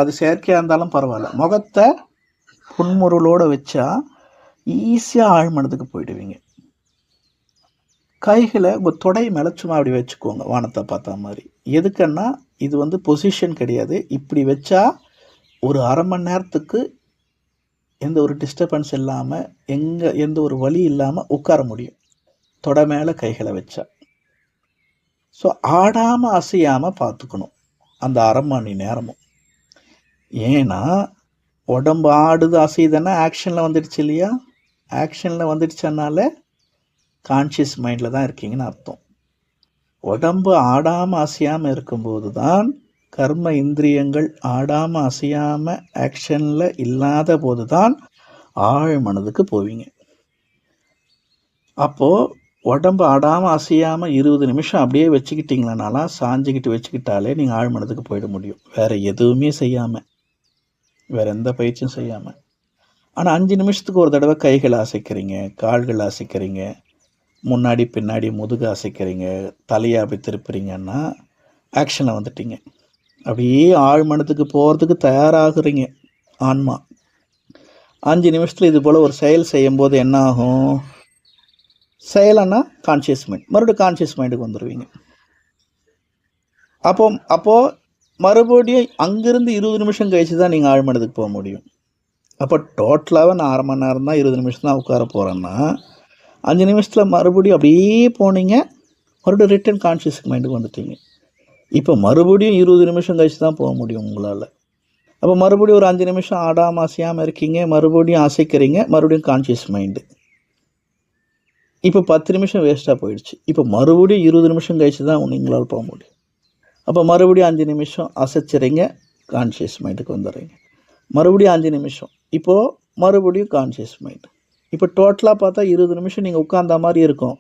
அது செயற்கையாக இருந்தாலும் பரவாயில்ல, முகத்தை புன்முறுவலோடு வச்சா ஈஸியாக ஆழ்மனதுக்கு போயிடுவீங்க. கைகளை உங்கள் தொடை மேலே சும்மா அப்படி வச்சுக்கோங்க, வானத்தை பார்த்தா மாதிரி. எதுக்குன்னா இது பொசிஷன் கிடையாது. இப்படி வச்சா ஒரு அரை மணி நேரத்துக்கு எந்த ஒரு டிஸ்டர்பன்ஸ் இல்லாமல், எந்த ஒரு வலி இல்லாமல் உட்கார முடியும், தொடை மேலே கைகளை வச்சா. ஸோ ஆடாமல் அசையாமல் பார்த்துக்கணும் அந்த அரை மணி நேரமும். ஏன்னா உடம்பு ஆடுது அசையுதுன்னா ஆக்ஷனில் வந்துடுச்சு இல்லையா, ஆக்ஷனில் வந்துடுச்சனால கான்ஷியஸ் மைண்டில் தான் இருக்கீங்கன்னு அர்த்தம். உடம்பு ஆடாமல் அசையாமல் இருக்கும்போது தான், கர்ம இந்திரியங்கள் ஆடாமல் அசையாமல் ஆக்ஷனில் இல்லாத போது தான் ஆழ் மனதுக்கு போவீங்க. அப்போது உடம்பு ஆடாமல் அசையாமல் 20 நிமிஷம் அப்படியே வச்சுக்கிட்டிங்களனாலாம், சாஞ்சிக்கிட்டு வச்சுக்கிட்டாலே நீங்கள் ஆழ் மனதுக்கு போயிட முடியும், வேறு எதுவுமே செய்யாமல், வேறு எந்த பயிற்சியும் செய்யாமல். ஆனால் 5 நிமிஷத்துக்கு ஒரு தடவை கைகளை அசைக்கிறீங்க, கால்களை அசைக்கிறீங்க, முன்னாடி பின்னாடி முதுகு அசைக்கிறீங்க, தலையை அப்படி திருப்புறீங்கன்னா ஆக்ஷனில் வந்துட்டீங்க. அப்படியே ஆழ்மனத்துக்கு போகிறதுக்கு தயாராகிறீங்க ஆன்மா. 5 நிமிஷத்தில் இது போல் ஒரு செயல் செய்யும்போது என்ன ஆகும்? செயலைன்னா கான்ஷியஸ் மைண்ட், மறுபடியும் கான்ஷியஸ் மைண்டுக்கு வந்துடுவீங்க. அப்போது மறுபடியும் அங்கேருந்து 20 நிமிஷம் கழிச்சு தான் நீங்கள் ஆழ்மனத்துக்கு போக முடியும். அப்போ டோட்டலாகவே நான் 1/2 மணி நேரம் தான் 20 நிமிஷம் தான் உட்கார போகிறேன்னா 5 நிமிஷத்தில் மறுபடியும் அப்படியே போனீங்க, மறுபடியும் ரிட்டன் கான்ஷியஸ் மைண்டுக்கு வந்துட்டீங்க. இப்போ மறுபடியும் 20 நிமிஷம் கழிச்சு தான் போக முடியும் உங்களால். அப்போ மறுபடியும் ஒரு 5 நிமிஷம் ஆடாமல் அசையாமல் இருக்கீங்க, மறுபடியும் அசைக்கிறீங்க, மறுபடியும் கான்ஷியஸ் மைண்டு. இப்போ 10 நிமிஷம் வேஸ்ட்டாக போயிடுச்சு. இப்போ மறுபடியும் 20 நிமிஷம் கழிச்சு தான் உங்களால் போக முடியும். அப்போ மறுபடியும் 5 நிமிஷம் அசைச்சிறீங்க, கான்ஷியஸ் மைண்டுக்கு வந்துடுறீங்க. மறுபடியும் 5 நிமிஷம், இப்போது மறுபடியும் கான்ஷியஸ் மைண்டு. இப்போ டோட்டலாக பார்த்தா 20 நிமிஷம் நீங்கள் உட்கார்ந்த மாதிரி இருக்கும்.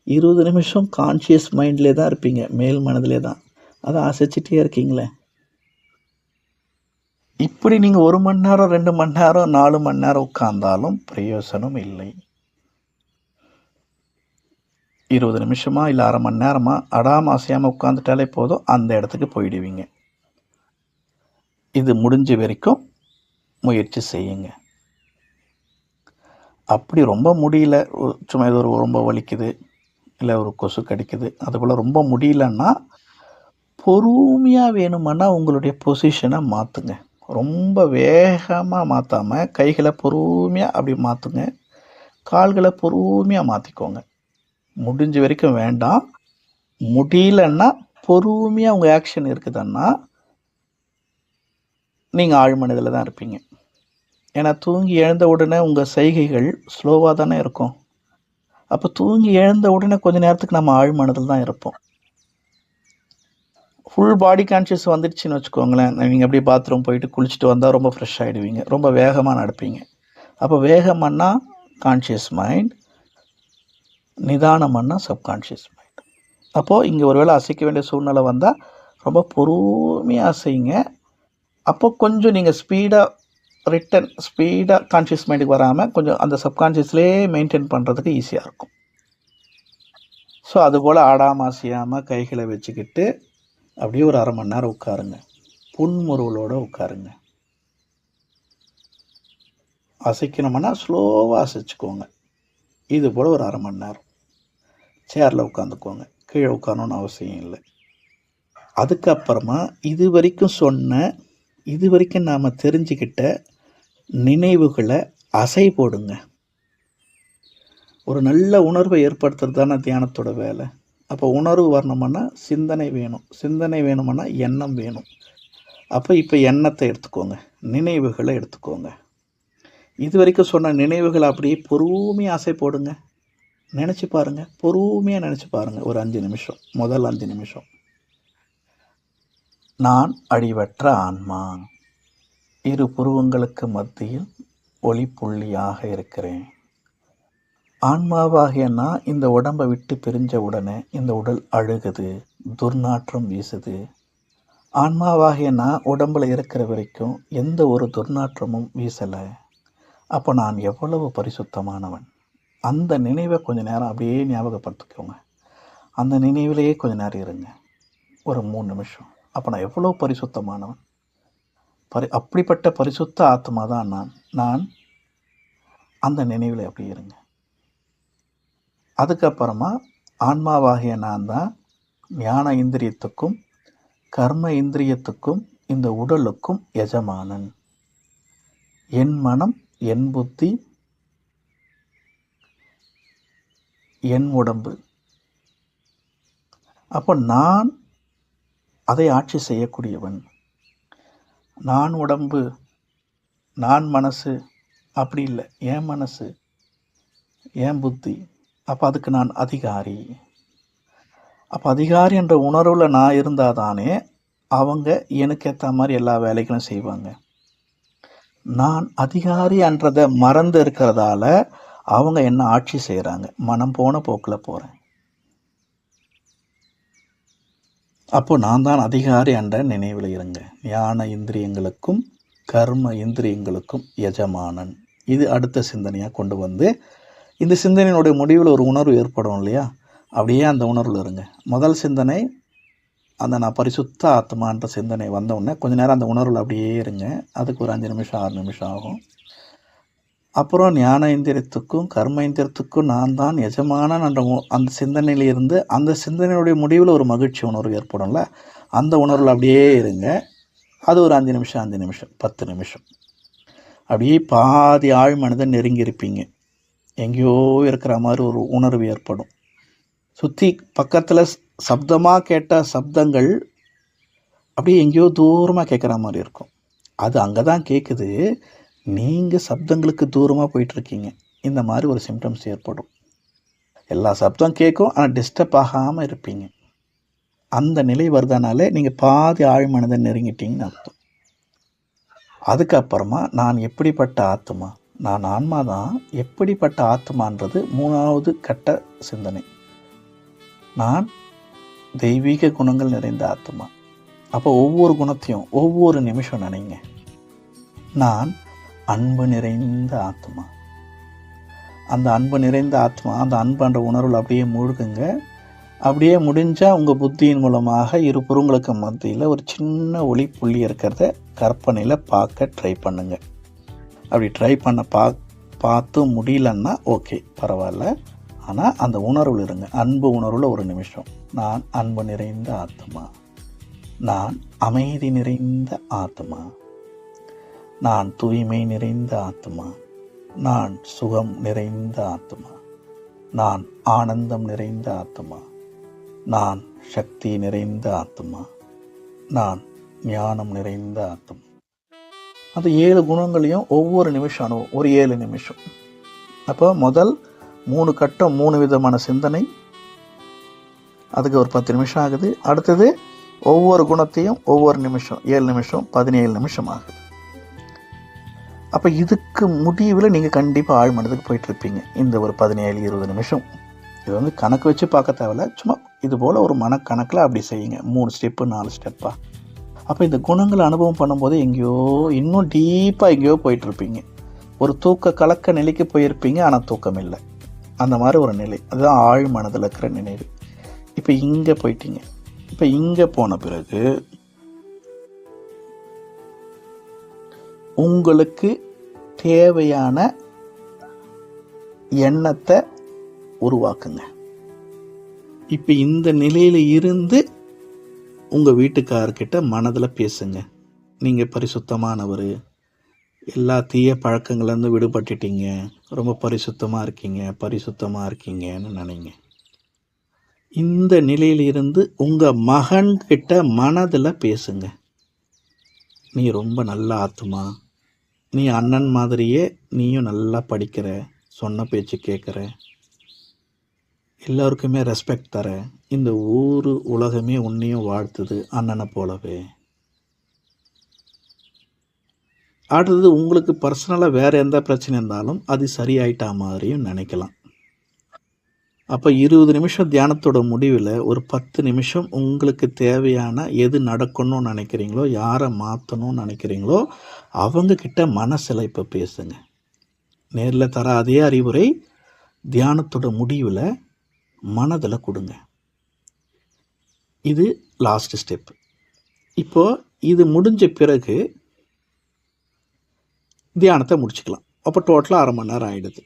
20 நிமிஷம் கான்ஷியஸ் மைண்ட்லேயே தான் இருப்பீங்க, மேல் மனதிலே தான். அதை அசைச்சிட்டே இருக்கீங்களே. இப்படி நீங்கள் 1 மணி நேரம், 2 மணி நேரம், 4 மணி நேரம் உட்கார்ந்தாலும் பிரயோசனம் இல்லை. 20 நிமிஷமா இல்லை 1/2 மணி நேரமா அடாமல் அசையாமல் உட்காந்துட்டாலே போதும், அந்த இடத்துக்கு போயிடுவீங்க. இது முடிஞ்ச வரைக்கும் முயற்சி செய்யுங்க. அப்படி ரொம்ப முடியல, சும்மா ஏதோ ரொம்ப வலிக்குது, இல்லை ஒரு கொசு கடிக்குது, அதுபோல் ரொம்ப முடியலன்னா பொறுமையாக வேணுமானா உங்களுடைய பொசிஷனை மாற்றுங்க. ரொம்ப வேகமாக மாற்றாமல் கைகளை பொறுமையாக அப்படி மாற்றுங்க, கால்களை பொறுமையாக மாற்றிக்கோங்க. முடிஞ்ச வரைக்கும் வேண்டாம். முடியலன்னா பொறுமையாக உங்கள் ஆக்ஷன் இருக்குதுன்னா நீங்கள் ஆழ்மனதில் தான் இருப்பீங்க. ஏன்னா தூங்கி எழுந்த உடனே உங்கள் செய்கைகள் ஸ்லோவாக தானே இருக்கும். அப்போ தூங்கி எழுந்த உடனே கொஞ்சம் நேரத்துக்கு நம்ம ஆழ்மனதில் தான் இருப்போம். ஃபுல் பாடி கான்ஷியஸ் வந்துடுச்சுன்னு வச்சுக்கோங்களேன், நீங்கள் அப்படியே பாத்ரூம் போயிட்டு குளிச்சுட்டு வந்தால் ரொம்ப ஃப்ரெஷ் ஆகிடுவீங்க, ரொம்ப வேகமாக நடப்பீங்க. அப்போ வேகமானா கான்ஷியஸ் மைண்ட், நிதானம்னா சப்கான்ஷியஸ் மைண்ட். அப்போது இங்கே ஒரு வேளை அசைக்க வேண்டிய சூழ்நிலை வந்தால் ரொம்ப பொறுமையாக அசைங்க. அப்போ கொஞ்சம் நீங்கள் ஸ்பீடாக கான்ஷியஸ் மைண்டுக்கு வராமல் கொஞ்சம் அந்த சப்கான்ஷியஸ்லேயே மெயின்டைன் பண்ணுறதுக்கு ஈஸியாக இருக்கும். ஸோ அதுபோல் ஆடாமல் அசையாமல் கைகளை வச்சுக்கிட்டு அப்படியே ஒரு 1/2 மணி நேரம் உட்காருங்க, புன்முறுவலோடு உட்காருங்க. அசைக்கணும்னா ஸ்லோவாக அசைச்சிக்கோங்க. இது போல் ஒரு 1/2 மணி நேரம் சேரில் உட்காந்துக்கோங்க, கீழே உட்காரணுன்னு அவசியம் இல்லை. அதுக்கப்புறமா இது வரைக்கும் நாம் தெரிஞ்சுக்கிட்ட நினைவுகளை அசை போடுங்க. ஒரு நல்ல உணர்வை ஏற்படுத்துறது தானே தியானத்தோட வேலை. அப்போ உணர்வு வரணும்னா சிந்தனை வேணும், சிந்தனை வேணும்னா எண்ணம் வேணும். அப்போ இப்போ எண்ணத்தை எடுத்துக்கோங்க, நினைவுகளை எடுத்துக்கோங்க. இது வரைக்கும் சொன்ன நினைவுகளை அப்படியே பொறுமையாக அசை போடுங்க. நினச்சி பாருங்கள், பொறுமையாக நினச்சி பாருங்கள். ஒரு 5 நிமிஷம், முதல் 5 நிமிஷம். நான் அழிவற்ற ஆன்மா, இரு புருவங்களுக்கு மத்தியில் ஒளி புள்ளியாக இருக்கிறேன். ஆன்மாவாகிய நான் இந்த உடம்பை விட்டு பிரிஞ்ச உடனே இந்த உடல் அழுகுது, துர்நாற்றம் வீசுது. ஆன்மாவாகிய நான் உடம்பில் இருக்கிற வரைக்கும் எந்த ஒரு துர்நாற்றமும் வீசலை. அப்போ நான் எவ்வளவு பரிசுத்தமானவன். அந்த நினைவை கொஞ்சம் நேரம் அப்படியே ஞாபகப்படுத்திக்கோங்க. அந்த நினைவிலேயே கொஞ்சம் நேரம் இருங்க, ஒரு 3 நிமிஷம். அப்போ நான் எவ்வளோ பரிசுத்தமானவன், அப்படிப்பட்ட பரிசுத்த ஆத்மா தான் நான். அந்த நினைவில் அப்படி இருங்க. அதுக்கப்புறமா ஆன்மாவாகிய நான் தான் ஞான இந்திரியத்துக்கும் கர்ம இந்திரியத்துக்கும் இந்த உடலுக்கும் எஜமானன். என் மனம், என் புத்தி, என் உடம்பு. அப்போ நான் அதை ஆட்சி செய்யக்கூடியவன். நான் உடம்பு, நான் மனசு அப்படி இல்லை, என் மனசு, என் புத்தி. அப்போ அதுக்கு நான் அதிகாரி. அப்போ அதிகாரி என்ற உணர்வில் நான் இருந்தால் தானே அவங்க எனக்கு ஏற்ற மாதிரி எல்லா வேலைகளும் செய்வாங்க. நான் அதிகாரி என்றதை மறந்து இருக்கிறதால அவங்க என்ன ஆட்சி செய்கிறாங்க, மனம் போன போக்கில் போகிறேன். அப்போ நான் தான் அதிகாரி என்ற நினைவில் இருங்க. ஞான இந்திரியங்களுக்கும் கர்ம இந்திரியங்களுக்கும் எஜமானன். இது அடுத்த சிந்தனையாக கொண்டு வந்து இந்த சிந்தனையினுடைய முடிவில் ஒரு உணர்வு ஏற்படும் இல்லையா, அப்படியே அந்த உணர்வில் இருங்க. முதல் சிந்தனை அந்த நான் பரிசுத்த ஆத்மான்ற சிந்தனை வந்தவுடனே கொஞ்ச நேரம் அந்த உணர்வில் அப்படியே இருங்க. அதுக்கு ஒரு 5 நிமிஷம் 6 நிமிஷம் ஆகும். அப்புறம் ஞான இந்திரியத்துக்கும் கர்ம இந்திரியத்துக்கும் நான் தான் எஜமானன் என்ற அந்த சிந்தனையிலிருந்து அந்த சிந்தனையுடைய முடிவில் ஒரு மகிழ்ச்சி உணர்வு ஏற்படும்ல, அந்த உணர்வில் அப்படியே இருங்க. அது ஒரு 5 நிமிஷம் 5 நிமிஷம் 10 நிமிஷம் அப்படியே பாதி ஆழ் மனதை நெருங்கி இருப்பீங்க. எங்கேயோ இருக்கிற மாதிரி ஒரு உணர்வு ஏற்படும். சுற்றி பக்கத்தில் சப்தமாக கேட்ட சப்தங்கள் அப்படியே எங்கேயோ தூரமாக கேட்குற மாதிரி இருக்கும். அது அங்கே தான் கேட்குது, நீங்கள் சப்தங்களுக்கு தூரமாக போயிட்டுருக்கீங்க. இந்த மாதிரி ஒரு சிம்டம்ஸ் ஏற்படும். எல்லா சப்தம் கேட்கும், ஆனால் டிஸ்டர்ப் ஆகாமல் இருப்பீங்க. அந்த நிலை வருதனாலே நீங்கள் பாதி ஆழ்மனதை நெருங்கிட்டீங்கன்னு அர்த்தம். அதுக்கப்புறமா நான் எப்படிப்பட்ட ஆத்மா, நான் ஆன்மா தான், எப்படிப்பட்ட ஆத்மான்றது 3வது கட்ட சிந்தனை. நான் தெய்வீக குணங்கள் நிறைந்த ஆத்மா. அப்போ ஒவ்வொரு குணத்தையும் ஒவ்வொரு நிமிஷம் நினைங்க. நான் அன்பு நிறைந்த ஆத்மா. அந்த அன்பு நிறைந்த ஆத்மா, அந்த அன்புன்ற உணர்வில் அப்படியே மூழ்குங்க. அப்படியே முடிஞ்சால் உங்கள் புத்தியின் மூலமாக இரு புறங்களுக்கு மத்தியில் ஒரு சின்ன ஒளி புள்ளி இருக்கிறத கற்பனையில் பார்க்க ட்ரை பண்ணுங்க. அப்படி ட்ரை பண்ண பார்த்து முடியலன்னா ஓகே, பரவாயில்ல. ஆனால் அந்த உணர்வில் இருங்க. அன்பு உணர்வில் ஒரு நிமிஷம். நான் அன்பு நிறைந்த ஆத்மா. நான் அமைதி நிறைந்த ஆத்மா. நான் தூய்மை நிறைந்த ஆத்மா. நான் சுகம் நிறைந்த ஆத்மா. நான் ஆனந்தம் நிறைந்த ஆத்மா. நான் சக்தி நிறைந்த ஆத்மா. நான் ஞானம் நிறைந்த ஆத்மா. அந்த 7 குணங்களையும் ஒவ்வொரு நிமிஷம் அனுபவம், ஒரு 7 நிமிஷம். அப்போ முதல் 3 கட்டம் 3 விதமான சிந்தனை, அதுக்கு ஒரு 10 நிமிஷம் ஆகுது. அடுத்தது ஒவ்வொரு குணத்தையும் ஒவ்வொரு நிமிஷம், 7 நிமிஷம் 17 நிமிஷம் ஆகுது. அப்போ இதுக்கு முடிவில் நீங்கள் கண்டிப்பாக ஆழ்மனதுக்கு போயிட்டுருப்பீங்க. இந்த ஒரு 17-20 நிமிஷம் இது வந்து கணக்கு வச்சு பார்க்க தேவையில்ல, சும்மா இது போல் ஒரு மனக்கணக்கில் அப்படி செய்யுங்க. 3 ஸ்டெப்பு 4 ஸ்டெப்பாக. அப்போ இந்த குணங்களை அனுபவம் பண்ணும்போது எங்கேயோ இன்னும் டீப்பாக எங்கேயோ போயிட்டுருப்பீங்க. ஒரு தூக்க கலக்க நிலைக்கு போயிருப்பீங்க, ஆனால் தூக்கம் இல்லை. அந்த மாதிரி ஒரு நிலை, அதுதான் ஆழ் மனதில் இருக்கிற நினைவு. இப்போ இங்கே போயிட்டீங்க. இப்போ இங்கே போன பிறகு உங்களுக்கு தேவையான எண்ணத்தை உருவாக்குங்க. இப்போ இந்த நிலையில் இருந்து உங்கள் வீட்டுக்காரர்கிட்ட மனதில் பேசுங்க. நீங்கள் பரிசுத்தமானவர், எல்லா தீய பழக்கங்கள்லேருந்து விடுபட்டுட்டீங்க, ரொம்ப பரிசுத்தமாக இருக்கீங்கன்னு நினைங்க. இந்த நிலையிலிருந்து உங்கள் மகன்கிட்ட மனதில் பேசுங்க. நீ ரொம்ப நல்ல ஆத்மா, நீ அண்ணன் மாதிரியே நீயும் நல்லா படிக்கிற, சொன்ன பேச்சு கேட்குற, எல்லோருக்குமே ரெஸ்பெக்ட் தர, இந்த ஊர் உலகமே உன்னையும் வாழ்த்துது அண்ணனை போலவே. அடுத்தது உங்களுக்கு பர்சனலாக வேறு எந்த பிரச்சனை இருந்தாலும் அது சரியாயிட்டா மாதிரியும் நினைக்கலாம். அப்போ 20 நிமிஷம் தியானத்தோட முடிவில் ஒரு 10 நிமிஷம் உங்களுக்கு தேவையான எது நடக்கணும்னு நினைக்கிறீங்களோ, யாரை மாற்றணும்னு நினைக்கிறீங்களோ அவங்கக்கிட்ட மனசில் இப்போ பேசுங்க. நேரில் தர அதே அறிவுரை தியானத்தோட முடிவில் மனதில் கொடுங்க. இது லாஸ்ட் ஸ்டெப். இப்போது இது முடிஞ்ச பிறகு தியானத்தை முடிச்சுக்கலாம். அப்போ டோட்டலாக 1/2 மணி நேரம் ஆகிடுது.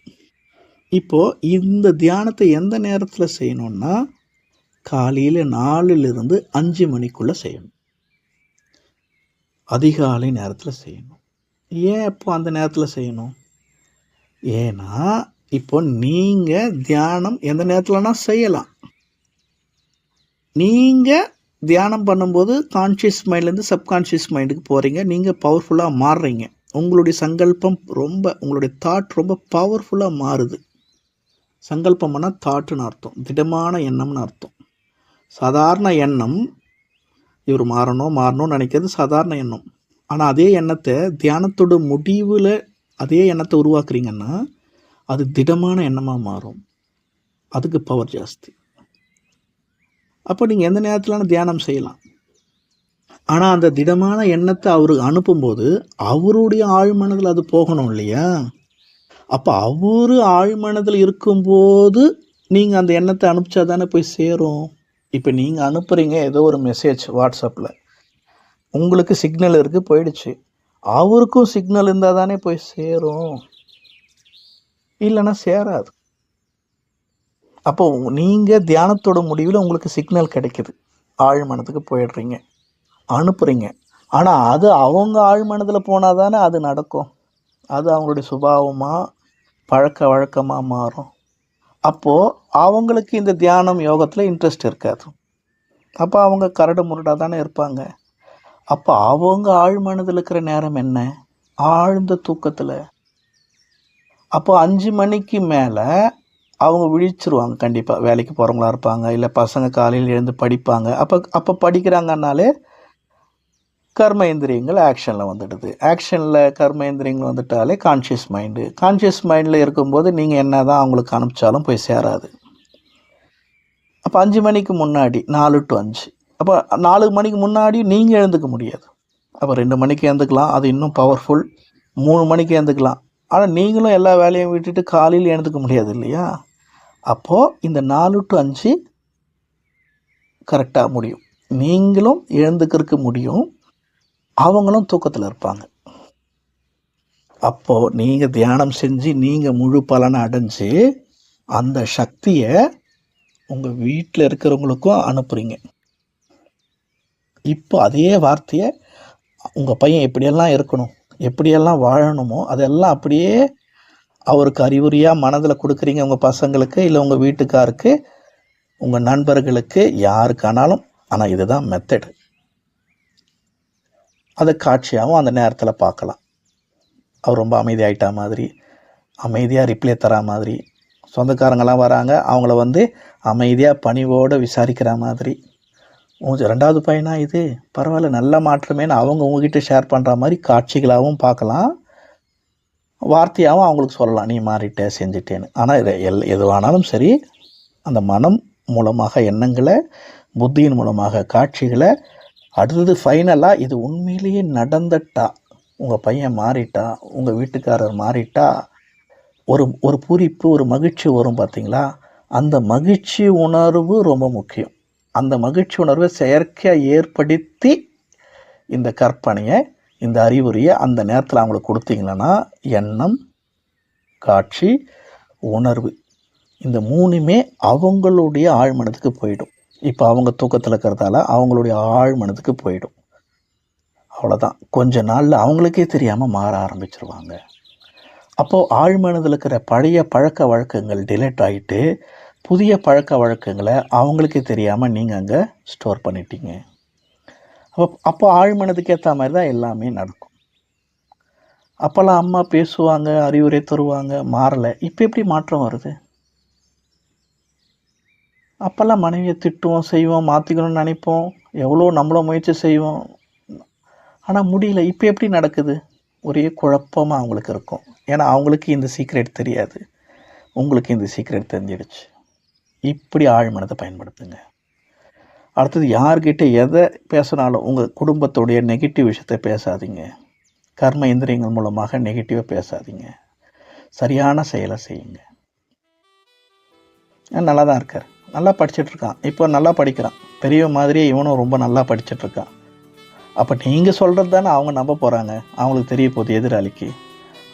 இப்போது இந்த தியானத்தை எந்த நேரத்தில் செய்யணுன்னா காலையில் 4லிருந்து 5 மணிக்குள்ளே செய்யணும். அதிகாலை நேரத்தில் செய்யணும். ஏன் இப்போ அந்த நேரத்தில் செய்யணும்? ஏன்னா இப்போ நீங்கள் தியானம் எந்த நேரத்தில்னா செய்யலாம். நீங்கள் தியானம் பண்ணும்போது கான்ஷியஸ் மைண்ட்லேருந்து சப்கான்ஷியஸ் மைண்டுக்கு போகிறீங்க. நீங்கள் பவர்ஃபுல்லாக மாறுறீங்க. உங்களுடைய சங்கல்பம் உங்களுடைய தாட் ரொம்ப பவர்ஃபுல்லாக மாறுது. சங்கல்பம்னா தாட்டுன்னு அர்த்தம், திடமான எண்ணம்னு அர்த்தம். சாதாரண எண்ணம், இவர் மாறணும்னு நினைக்கிறது சாதாரண எண்ணம். ஆனால் அதே எண்ணத்தை தியானத்தோட முடிவில் அதே எண்ணத்தை உருவாக்குறீங்கன்னா அது திடமான எண்ணமாக மாறும். அதுக்கு பவர் ஜாஸ்தி. அப்போ நீங்கள் எந்த நேரத்திலான தியானம் செய்யலாம். ஆனால் அந்த திடமான எண்ணத்தை அவருக்கு அனுப்பும்போது அவருடைய ஆழ்மனதில் அது போகணும் இல்லையா? அப்போ அவர் ஆழ்மனதில் இருக்கும்போது நீங்கள் அந்த எண்ணத்தை அனுப்பிச்சா தானே போய் சேரும். இப்போ நீங்கள் அனுப்புகிறீங்க ஏதோ ஒரு மெசேஜ் வாட்ஸ்அப்பில், உங்களுக்கு சிக்னல் இருக்குது போயிடுச்சு, அவருக்கும் சிக்னல் இருந்தால் தானே போய் சேரும், இல்லைன்னா சேராது. அப்போ நீங்கள் தியானத்தோட முடிவில் உங்களுக்கு சிக்னல் கிடைக்குது, ஆழ்மனத்துக்கு போயிடுறீங்க, அனுப்புகிறீங்க. ஆனால் அது அவங்க ஆழ்மனதில் போனால் தானே அது நடக்கும், அது அவங்களுடைய சுபாவமாக பழக்க வழக்கமாக மாறும். அப்போது அவங்களுக்கு இந்த தியானம் யோகத்தில் இன்ட்ரெஸ்ட் இருக்காது. அப்போ அவங்க கரடு முரடாக தானே இருப்பாங்க. அப்போ அவங்க ஆழ்மனதில் இருக்கிற நேரம் என்ன? ஆழ்ந்த தூக்கத்தில். அப்போ 5 மணிக்கு மேலே அவங்க விழிச்சிருவாங்க கண்டிப்பாக. வேலைக்கு போகிறவங்களா இருப்பாங்க, இல்லை பசங்க காலையில் எழுந்து படிப்பாங்க. அப்போ படிக்கிறாங்கன்னாலே கர்ம இந்திரியங்கள் ஆக்ஷனில் வந்துடுது. ஆக்ஷனில் கர்ம இந்திரியங்கள் வந்துட்டாலே கான்ஷியஸ் மைண்டில் இருக்கும்போது நீங்கள் என்ன தான் அவங்களுக்கு அனுப்பிச்சாலும் போய் சேராது. அப்போ 5 மணிக்கு முன்னாடி 4 to 5, அப்போ 4 மணிக்கு முன்னாடி நீங்கள் எழுந்துக்க முடியாது. அப்போ 2 மணிக்கு எழுந்துக்கலாம், அது இன்னும் பவர்ஃபுல். 3 மணிக்கு எழுந்துக்கலாம். ஆனால் நீங்களும் எல்லா வேலையும் விட்டுட்டு காலையில் எழுந்துக்க முடியாது இல்லையா? அப்போது இந்த 4 to 5 கரெக்டாக முடியும். நீங்களும் எழுந்துக்கிறதுக்கு முடியும், அவங்களும் தூக்கத்தில் இருப்பாங்க. அப்போது நீங்கள் தியானம் செஞ்சு நீங்கள் முழு பலனை அடைஞ்சு அந்த சக்தியை உங்கள் வீட்டில் இருக்கிறவங்களுக்கும் அனுப்புகிறீங்க. இப்போ அதே வார்த்தையை உங்கள் பையன் எப்படியெல்லாம் இருக்கணும், எப்படியெல்லாம் வாழணுமோ அதெல்லாம் அப்படியே அவருக்கு அறிவுரையாக மனதில் கொடுக்குறீங்க. உங்கள் பசங்களுக்கு, இல்லை உங்கள் வீட்டுக்காருக்கு, உங்கள் நண்பர்களுக்கு, யாருக்கானாலும். ஆனால் இதுதான் மெத்தடு. அதை காட்சியாகவும் அந்த நேரத்தில் பார்க்கலாம். அவர் ரொம்ப அமைதியாகிட்டா மாதிரி, அமைதியாக ரிப்ளை தரா மாதிரி, சொந்தக்காரங்களாம் வராங்க அவங்கள அமைதியாக பணிவோடு விசாரிக்கிற மாதிரி, 2வது பையனா இது பரவாயில்ல நல்ல மாற்றமேன்னு அவங்க உங்ககிட்ட ஷேர் பண்ணுற மாதிரி காட்சிகளாகவும் பார்க்கலாம், வார்த்தையாகவும் அவங்களுக்கு சொல்லலாம், நீ மாறிட்ட செஞ்சிட்டேன்னு. ஆனால் எதுவானாலும் சரி, அந்த மனம் மூலமாக எண்ணங்களை, புத்தியின் மூலமாக காட்சிகளை, அடுத்தது ஃபைனலாக இது உண்மையிலேயே நடந்துட்டா, உங்கள் பையன் மாறிட்டா, உங்கள் வீட்டுக்காரர் மாறிட்டா, ஒரு பூரிப்பு, ஒரு மகிழ்ச்சி வரும் பார்த்தீங்களா? அந்த மகிழ்ச்சி உணர்வு ரொம்ப முக்கியம். அந்த மகிழ்ச்சி உணர்வை செயற்கையாக ஏற்படுத்தி இந்த கற்பனையை, இந்த அறிவுரையை அந்த நேரத்தில் அவங்களுக்கு கொடுத்தீங்கன்னா, எண்ணம், காட்சி, உணர்வு, இந்த 3மே அவங்களுடைய ஆழ்மனத்துக்கு போயிடும். இப்போ அவங்க தூக்கத்தில் இருக்கிறதால அவங்களுடைய ஆழ்மனத்துக்கு போயிடும். அவ்வளோதான். கொஞ்ச நாளில் அவங்களுக்கே தெரியாமல் மாற ஆரம்பிச்சிருவாங்க. அப்போது ஆழ்மனதில் இருக்கிற பழைய பழக்க வழக்கங்கள் டிலேட் ஆகிட்டு புதிய பழக்க வழக்கங்களை அவங்களுக்கே தெரியாமல் நீங்கள் அங்கே ஸ்டோர் பண்ணிட்டீங்க. அப்போ ஆழ்மனதுக்கு ஏற்ற மாதிரி தான் எல்லாமே நடக்கும். அப்போல்லாம் அம்மா பேசுவாங்க, அறிவுரை தருவாங்க, மாறலை. இப்போ எப்படி மாற்றம் வருது? அப்போல்லாம் மனைவியை திட்டுவோம், செய்வோம், மாற்றிக்கணும்னு நினைப்போம், எவ்வளோ நம்மளும் முயற்சி செய்வோம், ஆனால் முடியல. இப்போ எப்படி நடக்குது? ஒரே குழப்பமாக அவங்களுக்கு இருக்கும். ஏன்னா அவங்களுக்கு இந்த சீக்ரெட் தெரியாது, உங்களுக்கு இந்த சீக்ரெட் தெரிஞ்சிடுச்சு. இப்படி ஆழ்மனத்தை பயன்படுத்துங்க. அடுத்தது யார்கிட்ட எதை பேசினாலும் உங்கள் குடும்பத்துடைய நெகட்டிவ் விஷயத்தை பேசாதீங்க. கர்ம இந்திரியங்கள் மூலமாக நெகட்டிவாக பேசாதீங்க. சரியான செயலை செய்யுங்க. நல்லா தான் இருக்கார், நல்லா படிச்சிட்ருக்கான், இப்போ நல்லா படிக்கிறான், பெரிய மாதிரியே இவனும் ரொம்ப நல்லா படிச்சிட்ருக்கான். அப்போ நீங்கள் சொல்கிறது தானே அவங்க நம்ப போகிறாங்க, அவங்களுக்கு தெரிய போகுது எதிராளிக்கு.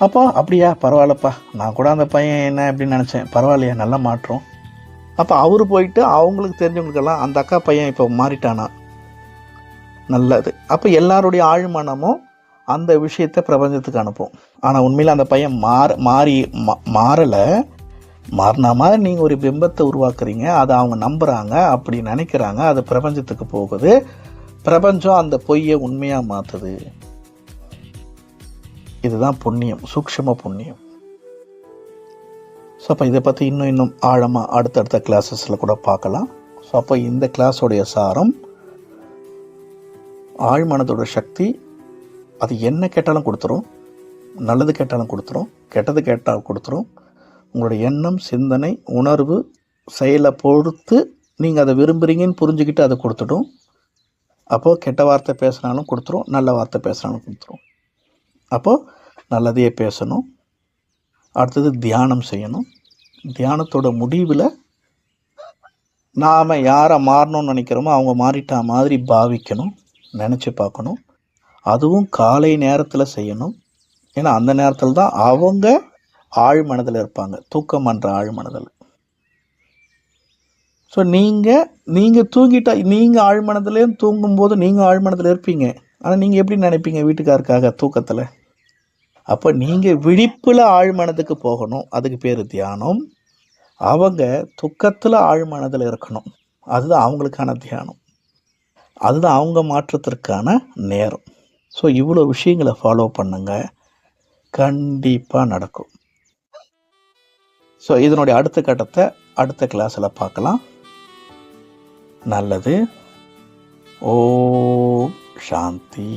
அப்போ அப்படியா, பரவாயில்லப்பா, நான் கூட அந்த பையன் என்ன எப்படின்னு நினச்சேன், பரவாயில்லையா, நல்ல மாற்றம். அப்போ அவர் போயிட்டு அவங்களுக்கு தெரிஞ்சவங்களுக்கெல்லாம் அந்த அக்கா பையன் இப்போ மாறிட்டானா, நல்லது. அப்போ எல்லாருடைய ஆழ்மனமும் அந்த விஷயத்தை பிரபஞ்சத்துக்கு அனுப்பும். ஆனால் உண்மையில் அந்த பையன் மாறலை, மாறின மாதிரி நீங்கள் ஒரு பிம்பத்தை உருவாக்குறீங்க, அதை அவங்க நம்புகிறாங்க, அப்படி நினைக்கிறாங்க, அது பிரபஞ்சத்துக்கு போகுது, பிரபஞ்சம் அந்த பொய்யை உண்மையாக மாற்றுது. இதுதான் புண்ணியம், சூக்ஷ்ம புண்ணியம். ஸோ அப்போ இதை பற்றி இன்னும் ஆழமாக அடுத்தடுத்த கிளாஸஸில் கூட பார்க்கலாம். ஸோ அப்போ இந்த கிளாஸோடைய சாரம், ஆழ்மனதோட சக்தி, அது என்ன கேட்டாலும் கொடுத்துரும், நல்லது கேட்டாலும் கொடுத்துரும், கெட்டது கேட்டாலும் கொடுத்துரும். உங்களுடைய எண்ணம், சிந்தனை, உணர்வு, செயலை பொறுத்து நீங்கள் அதை விரும்புகிறீங்கன்னு புரிஞ்சுக்கிட்டு அதை கொடுத்துடும். அப்போது கெட்ட வார்த்தை பேசுனாலும் கொடுத்துரும், நல்ல வார்த்தை பேசுனாலும் கொடுத்துரும். அப்போது நல்லதையே பேசணும். அடுத்தது தியானம் செய்யணும். தியானத்தோட முடிவில் நாம் யாரை மாறணும்னு நினைக்கிறோமோ அவங்க மாறிட்டா மாதிரி பாவிக்கணும், நினச்சி பார்க்கணும். அதுவும் காலை நேரத்தில் செய்யணும். ஏன்னா அந்த நேரத்தில் தான் அவங்க ஆழ்மனதில் இருப்பாங்க, தூக்கம் பண்ணுற ஆழ்மனதில். ஸோ நீங்கள் தூங்கிட்டா நீங்கள் ஆழ்மனதுலேயும் தூங்கும்போது நீங்கள் ஆழ்மனதில் இருப்பீங்க. ஆனால் நீங்கள் எப்படி நினைப்பீங்க வீட்டுக்காருக்காக தூக்கத்தில்? அப்போ நீங்கள் விழிப்பில் ஆழ்மனதுக்கு போகணும், அதுக்கு பேர் தியானம். அவங்க துக்கத்தில் ஆழ்மனதில் இருக்கணும், அதுதான் அவங்களுக்கான தியானம். அதுதான் அவங்க மாற்றத்திற்கான நேரம். ஸோ இவ்வளோ விஷயங்களை ஃபாலோ பண்ணுங்க, கண்டிப்பாக நடக்கும். ஸோ இதனுடைய அடுத்த கட்டத்தை அடுத்த கிளாஸில் பார்க்கலாம். நல்லது. ஓம் சாந்தி.